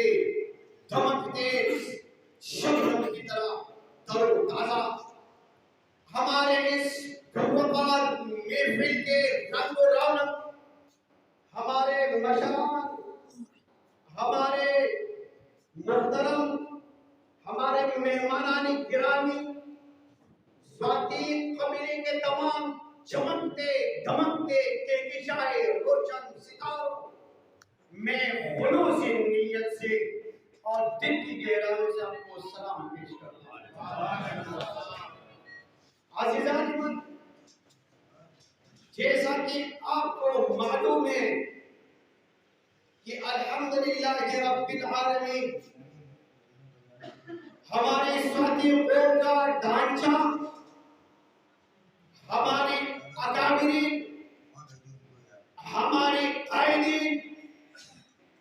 धमकते शबनम की तरह तरोताजा। हमारे इस धुआंधार महफिल के रंग और रौनक, हमारे मशाल, हमारे मुहतरम, हमारे मेहमानानी गिरामी, स्वाति कबीले के तमाम चमकते धमकते कहकशाए रोशन सितारों, मैं खुलूसी नीयत से और दिल की गहराइयों से आपको सलाम पेश करता हूँ। अज़ीज़ान, जैसा कि आपको मालूम है कि अल्हम्दुलिल्लाह रब्बिल आलमीन हमारे स्वाति कौम का ढांचा, हमारे अकाबिरीन, हमारे कायदीन,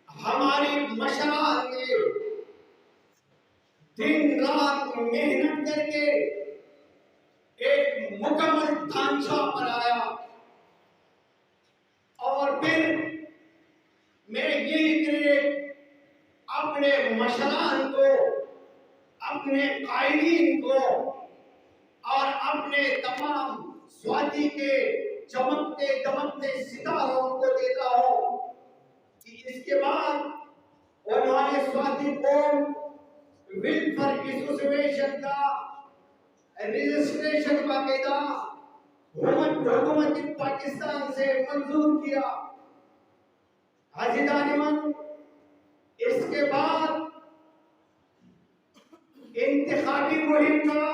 हमारी मशरात ने दिन रात मेहनत करके एक मुकम्मल ढांचा बनाया, और फिर मैं यही क्रेडिट अपने मशरात को, अपने कायदीन को और अपने तमाम स्वाति के चमकते दमकते सितारों को देता हूँ कि इसके बाद उन्होंने स्वाति कौम वेलफेयर एसोसिएशन का रजिस्ट्रेशन बाकायदा हुकूमत पाकिस्तान से मंजूर किया। अज़ीज़ान, इसके बाद इंतखाबी मुहिम का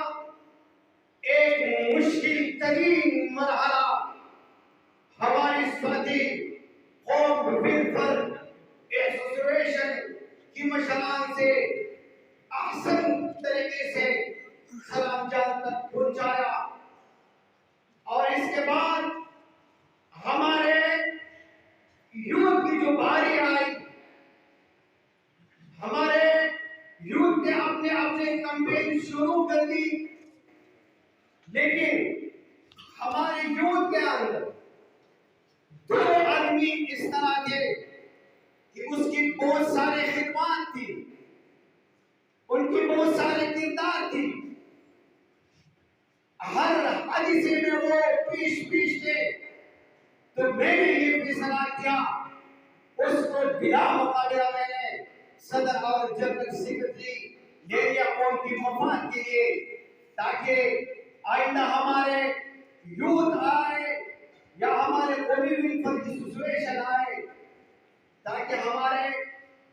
एक मुश्किल तरीन मरहला हमारी स्वाति कौम वेलफेयर एसोसिएशन की मशरान से अहसन तरीके से सलामजान तक पहुंचाया, और इसके बाद हमारे यूथ की जो बारी आई, हमारे यूथ ने अपने अपने कैंपेन शुरू कर दी, लेकिन हमारे यूथ के अंदर 2 आदमी इस तरह थे कि उसकी बहुत सारे खिदमत थी, उनकी बहुत सारे किरदार थी, हर हादिसे में वो पीछ थे। तो मैंने ये फैसला किया, उसको बिना मुकाबला मैंने सदर और जनरल सेक्रेटरी लेरिया कौम की मफाद के लिए, ताकि आइंदा हमारे यूथ आए या हमारे कोई भी सिचुएशन आए, ताकि हमारे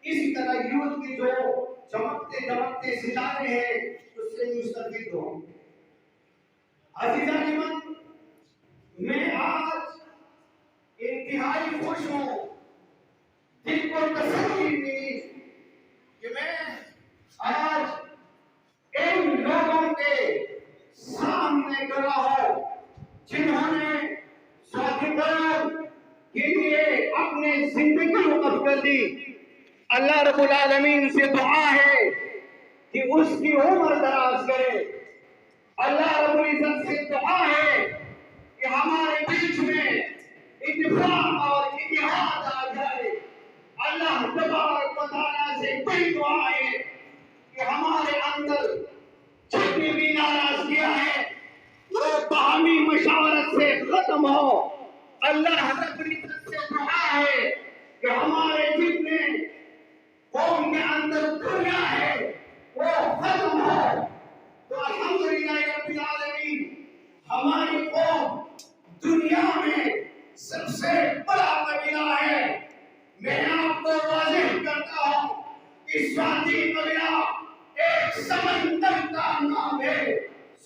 इस तरह यूथ की जो चमकते चमकते सितारे हैं उससे मुस्तफीद हो। अजीज़ान, मैं आज इंतहाई खुश हूँ, दिल को तसल्ली मिली कि मैं आज इन लोगों के सामने खड़ा हूँ जिन्होंने स्वाधिकार के लिए अपने जिंदगी वक़्फ़ कर दी। अल्लाह रब्बुल आलमीन से दुआ है कि उसकी उम्र दराज करे। अल्लाह रब्बुल इज्जत से दुआ है कि हमारे बीच में इत्तेफाक और इत्तेहाद आ जाए। अल्लाह तबारक व तआला से बड़ी दुआ है कि हमारे अंदर जितनी भी नाराजगियां हैं वो बाहमी मशावरत से खत्म हो। अल्लाह रब्बुल इज्जत से दुआ है कि हमारे जितने कौम के अंदर दुनिया है वो खत्म हो। तो अल्हम्दुलिल्लाह रब्बिल आलमीन, हमारी कौम दुनिया में सबसे बड़ा कबीला है। मैं आपको वाज़ेह करता हूँ कि स्वाति कबीला एक समंदर का नाम है।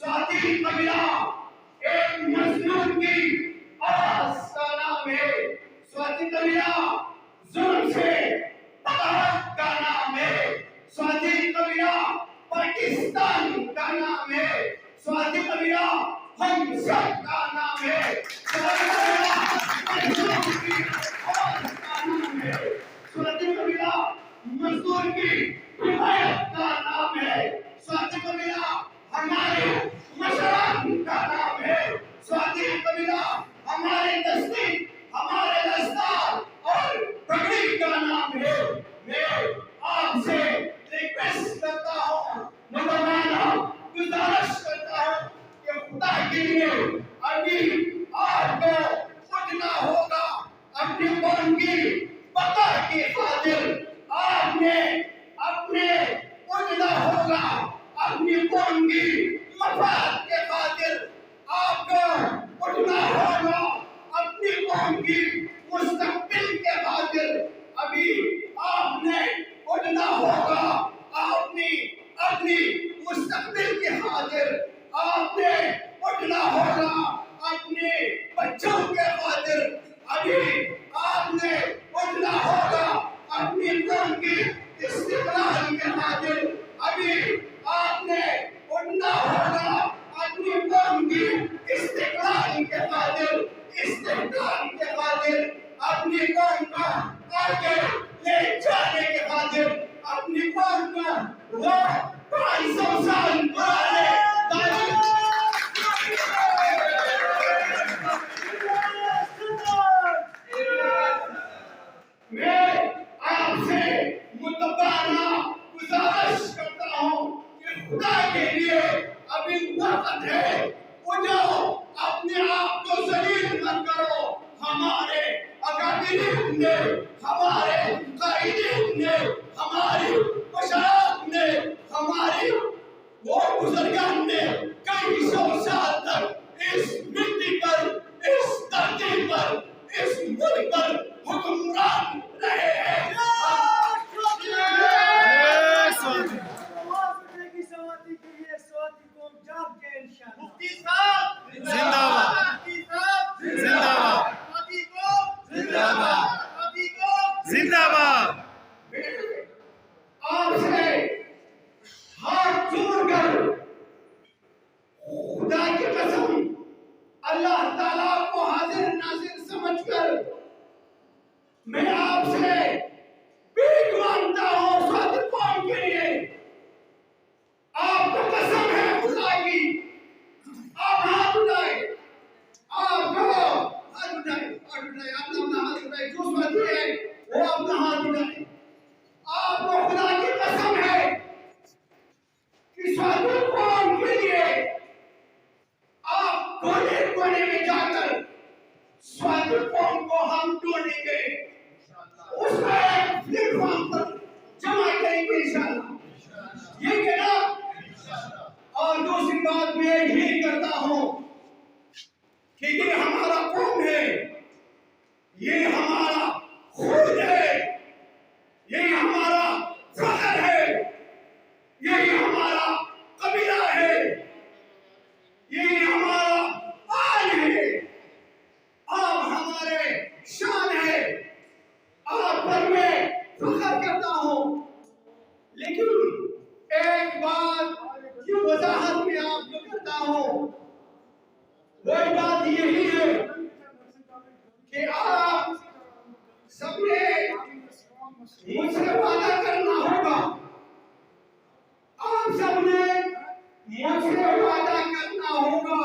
स्वाति कबीला एक मजलूम की आवाज का नाम है। स्वाति कबीला जुल्म से बगावत का नाम है। स्वाति कबीला पाकिस्तान का नाम है। स्वाति कबीला हम सब का नाम है। स्वाति कबीला मजलूम की आवाज का नाम है। स्वाति कबीला मजदूर की हिमायत का नाम है। स्वाति कबीला हमारे मशरक का नाम है। स्वाति कबीला हमारे दस्ते, हमारे दस्तार और पगड़ी का नाम है। मैं आपसे रिक्वेस्ट करता हूँ, मुतवाना गुजारिश करता हूँ कि खुदा के लिए अभी आपको उठना होगा। अपनी कौम की बका की खातिर आपने अपने उठना होगा। अपनी कौम की मफाद के खातिर आपको उठना होगा। अपनी कौम की मुस्तकबिल के खातिर अभी आपने उठना होगा। अपनी मुस्तकबिल के खातिर आपने उठना होगा। अपने बच्चों के खातिर अभी आपने उठना होगा। अपनी कौम की इस्तिक़लाल के खातिर अभी आपने उठना होगा। अपनी कौम की इस्तिक़लाल के खातिर, इस्तिक़लाल के खातिर, अपनी कौम को आगे ले जाने के खातिर, अपनी कौम को वो 500 साल पुराने मैं आपसे मुतबाना गुजारिश करता हूँ कि खुदा के लिए अभी वक्त है। उठो, अपने आप को जलील मत करो। हमारे अकाबिरीन ने, हमारे कायदीन ने, हमारी मशाइख ने, हमारी वो बुजुर्गान ने कई सौ साल तक इस मिट्टी पर, इस धरती पर, इस मुल्क पर हुक्मरान रहे हैं। जिंदाबाद। आपसे हाथ जोड़कर खुदा की कसम, अल्लाह ताला को हाजिर नाजिर समझकर मैं आपसे भीख मांगता हूँ स्वाति कौम के लिए। आपको कसम है खुदा की, आप हाथ उठाए, आप हाथ उठाए, अपना हाथ उठाए। जो स्वाति है वो अपना हाथ उठाए। आपको खुदा की कसम है कि स्वाति कौम के लिए आप कोने कोने में जाकर स्वाति कौम को हम ढूंढेंगे। उसका एक प्लेटफॉर्म पर जमा इंशाअल्लाह। ये कहना। और दूसरी बात मैं यही करता हूं कि ये हमारा कौम है, ये हमारा खुद है, ये हमारा फख्र है, यही हमारा कबीला है, यही हमारा आन है, आप हमारे शान है, आप पर मैं फख्र करता हूं। लेकिन एक बात की वजाहत में आपको करता हूं, वही बात यही है कि आप सबने मुझसे वादा करना होगा, आप सबने मुझसे वादा करना होगा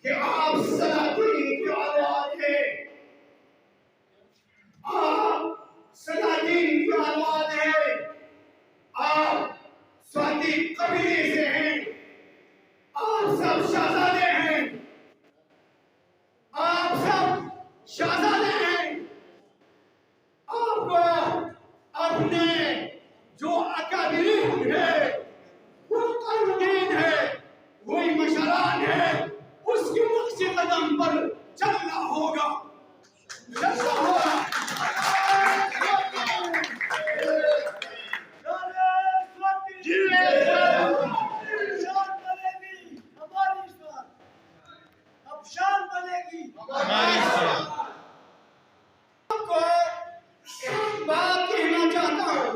कि आप सलातीन की औलाद है, आप सलातीन की औलाद है, आप स्वाति कबीले से हैं, आप सब शहजादे हैं, आप सब शहजादे हैं। आपको अपने जो अकाबिरीन है, वो कानून है, वही मशरान है, उसके नक्शे कदम पर चलना होगा, चलना होगा। शान बनेगी आपको एक बात कहना चाहता हूं,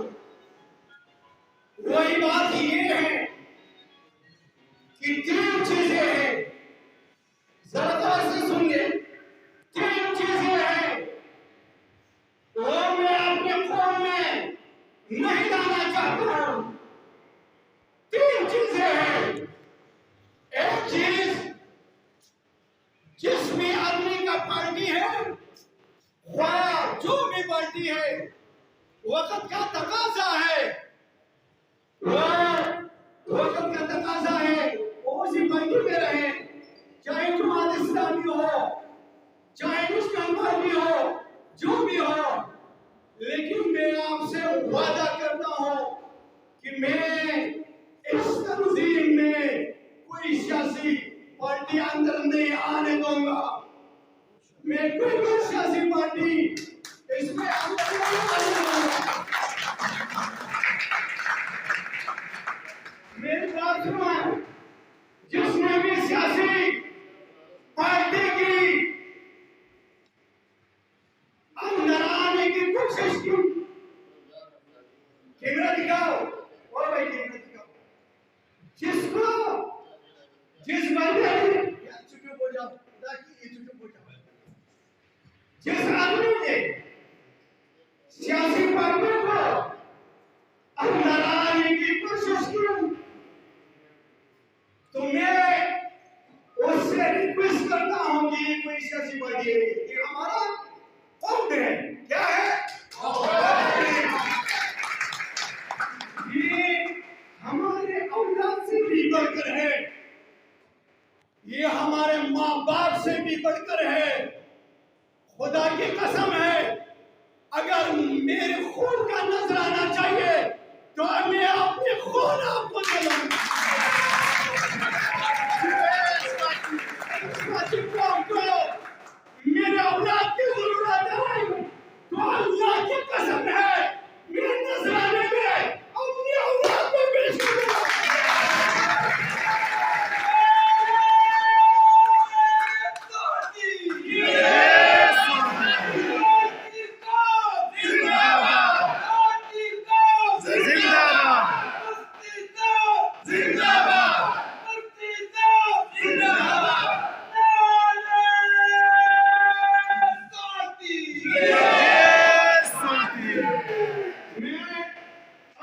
वही बात ये है कि 3 चीजें हैं, जरा गौर से सुनिए, 3 चीजें हैं, वो मैं अपने कौम में नहीं लाना चाहता हूं। 3 चीजें हैं। एक चीज, जिस भी आदमी का पार्टी है, जो भी पार्टी है, वक्त का तकाजा है, वक्त का तकाजा है, वो उसी पार्टी में रहे, चाहे जमात इस्लामी हो, चाहे मुस्लिम पार्टी हो, जो भी हो। लेकिन मैं आपसे वादा करता हूं कि मैं इस तंजीम में कोई सियासी पार्टी अंदर नहीं आने दूंगा, मैं कोई सियासी पार्टी इसमें अंदर नहीं आने दूंगा। मेरी बात सुनो, जिसने भी सियासी पार्टी की अंदर आने की कोशिश की, कैमरा दिखाओ, और भाई कैमरा दिखाओ, जिस बंदे ने चुप हो जाओ, चुप हो जाओ, जिस आदमी ने सियासी पार्टी को अंदर आने की कोशिश की, तो मैं उससे रिक्वेस्ट करता हूं कि ये कोई सियासी पार्टी है, ये हमारा कौम है, क्या है, ये हमारे औलाद से भी बढ़कर है, ये हमारे माँ बाप से भी बढ़कर है। खुदा की कसम है, अगर मेरे खून का नजराना चाहिए तो मैं अपने खून आपको दूंगा। मेरे औलाद की जरूरत है तो अल्लाह की कसम है, मेरे नजराने में अपनी औलाद को पेश करूंगा।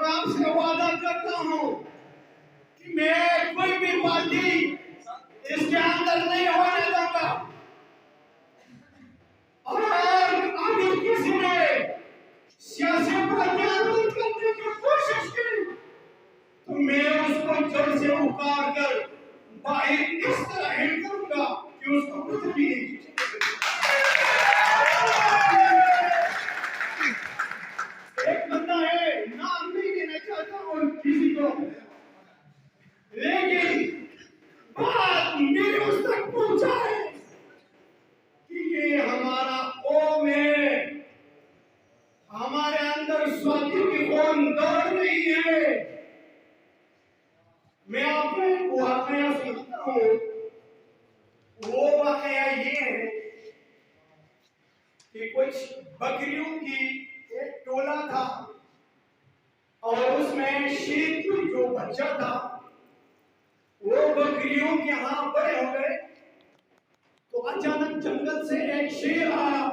आपसे वादा करता हूं कि मैं कोई भी पार्टी इसके अंदर नहीं होने दूंगा, और अगर किसी ने सियासी पार्टियां दूर करने की कोशिश की तो मैं उसको जड़ से उखाड़ कर बाहर इस तरह हिट करूंगा कि उसको कुछ भी नहीं। एक बंदा है, नाम नहीं लेना चाहता, कुछ बकरियों की एक टोला था और उसमें शेर की जो बच्चा था वो बकरियों के यहाँ बड़े हो गए। तो अचानक जंगल से एक शेर आया।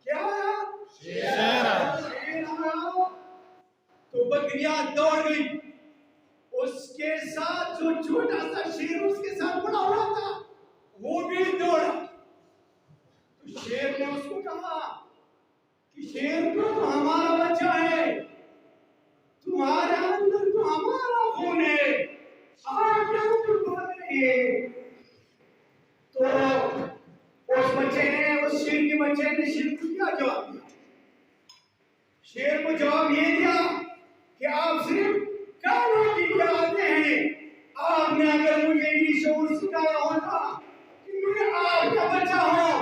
क्या आया? शेर आया। तो बकरियां दौड़ गई। उसके साथ जो छोटा सा शेर उसके साथ बड़ा हुआ था वो भी दौड़ा। तो शेर ने उसको कहा कि शेर तो हमारा बच्चा है, तुम्हारे अंदर तो हमारा खून है, आज क्यों भाग रही है? तो उस बच्चे ने, उस शेर के बच्चे ने शेर को क्या जवाब दिया? शेर को जवाब ये दिया कि आप सिर्फ कानों की गिराते हैं। आपने अगर मुझे ये शऊर सिखाया होता कि मैं आपका बच्चा हूं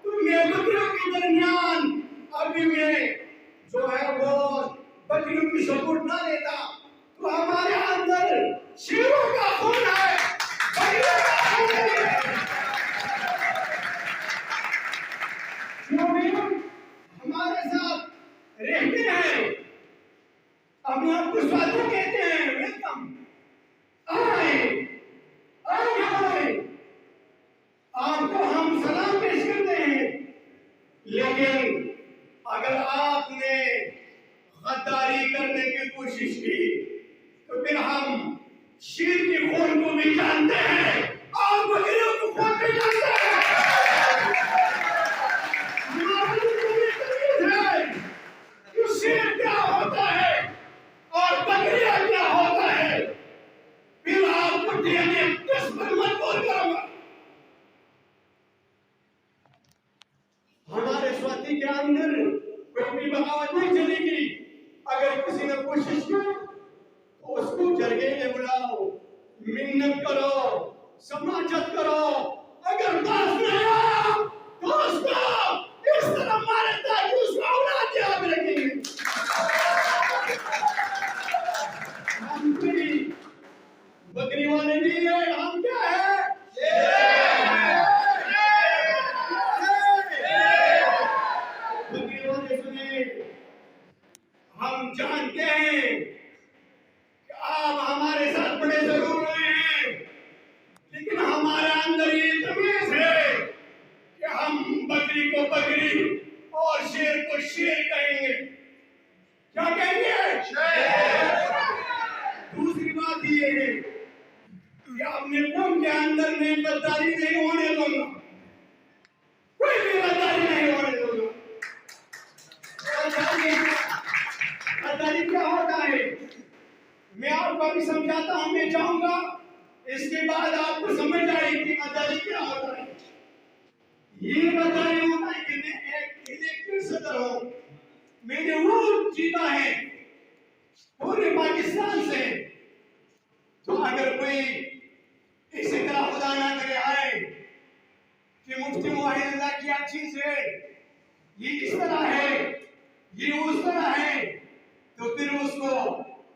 तो मैं बकरियों के दरमियान अभी मैं जो है वो बकरियों की सपोर्ट ना लेता। तो हमारे अंदर शेरों का खून है, बकरियों का खून है। हमारे साथ रहते हैं, अपने आप को स्वागत कहते हैं, वेलकम, आए आपको हम सलाम पेश करते हैं। लेकिन अगर आपने गद्दारी करने की कोशिश की तो फिर हम शेर के खून को भी जानते हैं और बकरियों को खून भी जानते हैं। शेर क्या होता है और बकरिया क्या होता है, फिर आपको डीएनए टेस्ट पर मजबूर करूंगा। हमारे स्वाति के अंदर कोई बगावत नहीं चलेगी। अगर किसी ने कोशिश की तो उसको जरगे में बुलाओ, मिन्नत करो, समाजत करो। अगर पास नहीं आया तो उसको इस तरह मारे ताकि उसको औलाद याद रखेंगे। हम कोई बकरी वाले नहीं है, हम क्या है? बकरी वाले सुने, हम जानते हैं कि आप हमारे साथ बड़े जरूर रहे हैं, लेकिन हमारे अंदर ये तमीज है कि हम बकरी को बकरी और शेर को शेर कहेंगे। क्या कहेंगे? शेर। दूसरी बात ये है कि अपने कौम के अंदर में गद्दारी नहीं होने दूंगा, कोई भी गद्दारी नहीं होने दूंगा। गद्दारी क्या होता है मैं आपको अभी समझाता हूं, मैं चाहूंगा इसके बाद आपको समझ आएगी गद्दारी क्या होता है। ये गद्दारी होता है कि मैं एक इलेक्टेड सदर हूं, मैंने वोट जीता है पूरे पाकिस्तान से, तो अगर कोई इसी तरह खुदा ना करे आए कि मुफ्ती मुआहिद क्या चीज है, ये इस तरह है, ये उस तरह है, तो फिर उसको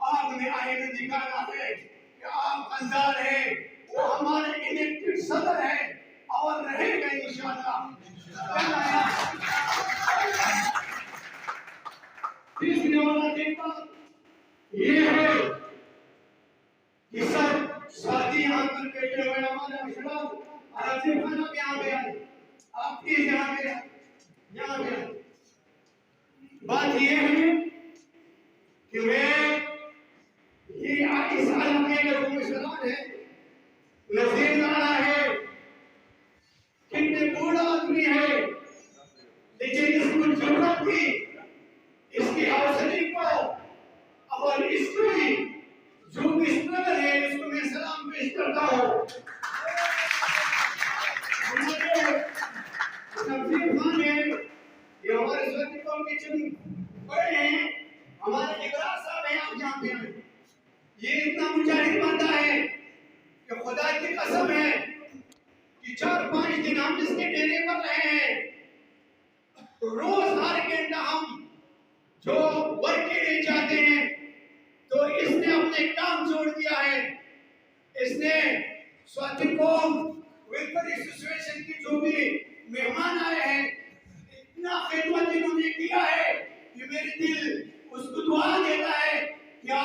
आपने आईने दिखाना है कि आप गद्दार है, वो हमारे इलेक्टेड सदर है और रहेगा इंशाअल्लाह। तीसरी वाला देखा ये है कि सब साथी यहाँ पर बैठे हुए हमारे अशराफ आसिफ खाना भी आ गया, आप प्लीज यहाँ पे यहाँ पे। बात ये है कि मैं ये इस आलम के लोगों में सलाम है, नजीर नारा है, कितने बूढ़ा आदमी है, लेकिन इसको जरूरत थी इसकी हौसले को और इसकी जो स्ट्रगल है उसको मैं सलाम पेश करता हूँ। तफसीर खान है, ये हमारे स्वाति कौम के चंद बड़े हैं, हमारे निगरान साहब हैं, आप जानते हैं। ये इतना मुजाहिद बंदा है कि खुदा की कसम है कि 4-5 दिन हम इसके डेरे पर रहे हैं, रोज हर घंटा हम जो वर्क के लिए जाते हैं, तो इसने अपने काम छोड़ दिया है। इसने स्वाति कौम वेलफेयर एसोसिएशन की जो भी मेहमान आए हैं, इतना खिदमत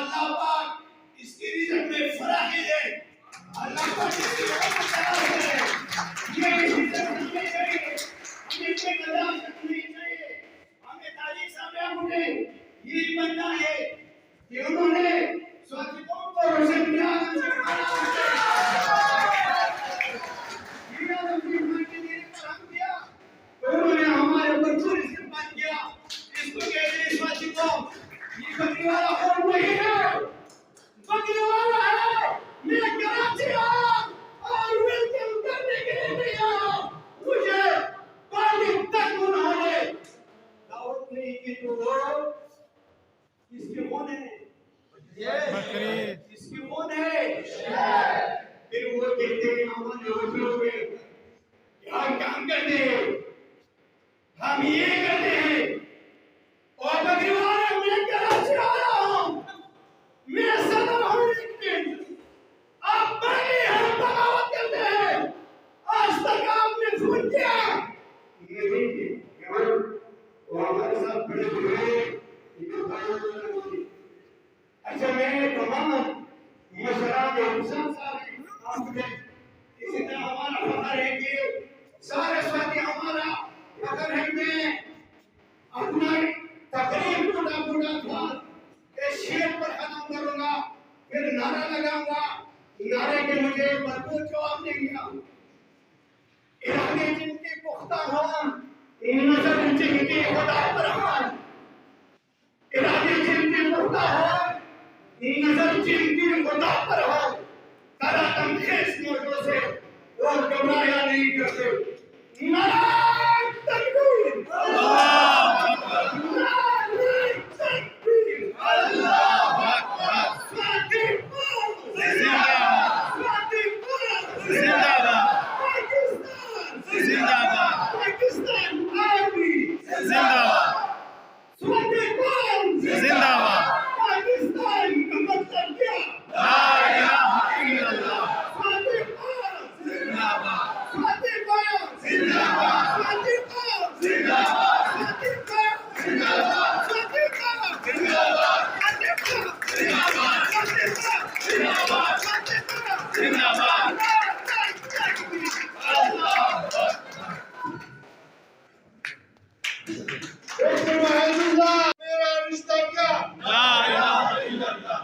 अल्लाह पाक इसकी रिज़्क़ में फराखी दे, अल्लाह पाक इसकी रहमत करे। ये रिज़्क़ हमें चाहिए, हमें पे कदर रखनी चाहिए। हमें तारीख सामने मुझे ये बनना है कि उन्होंने स्वातिकों को रोशन किया, उन्होंने हमारे ऊपर पूरी इस्तेमाल किया। इसको कहते हैं स्वातिकों। ये बकरी वाला कौन नहीं है, बकरी वाला है। मैं कराची आया और वेलकम करने के लिए नहीं आया, मुझे पानी तक उन्होंने दावत नहीं की। तो वो किसके कौन है? बकरी किसके कौन है? फिर वो कहते हैं हमारे होटलों में हम काम करते हैं, हम ये करते हैं। और बकरी वाले मैं कराची आया हूँ, मैं सदर हूँ, लेकिन आप बकरी हम बगावत करते हैं। आज तक आपने फोन किया नहीं, वो हमारे साथ खड़े हुए। अच्छा मैं तमाम मशरा के हुसैन साहब इसी तरह हमारा फखर है कि सारे स्वाति हमारा फखर है। मैं अपना तकरीर पूरा था इस शेर पर खत्म करूंगा, फिर नारा लगाऊंगा। नारे के मुझे भरपूर जवाब नहीं मिला। इरादे जिनके पुख्ता हों, नजर जिनके खुदा पर हों, इरादे जिनके पुख्ता हों, नजर जिनके खुदा पर हो, तारा तमखेज मोटों से वो घबराया नहीं करते। नारे तकबीर, अल्लाह अकबर, नारे तकबीर, अल्लाह अकबर। स्वाति जिंदाबाद, स्वाति जिंदाबाद, पाकिस्तान जिंदाबाद, पाकिस्तान आर्मी जिंदाबाद, स्वाति जिंदाबाद। पाकिस्तान का मतलब क्या? ला इलाहा इल्लल्लाह। स्वाति जिंदाबाद, स्वाति जिंदाबाद, स्वाति जिंदाबाद, स्वाति जिंदाबाद, स्वाति जिंदाबाद, जिंदाबाद, जिंदाबाद। अल्लाह मेरा रिश्ता क्या? ला इलाहा इल्लल्लाह।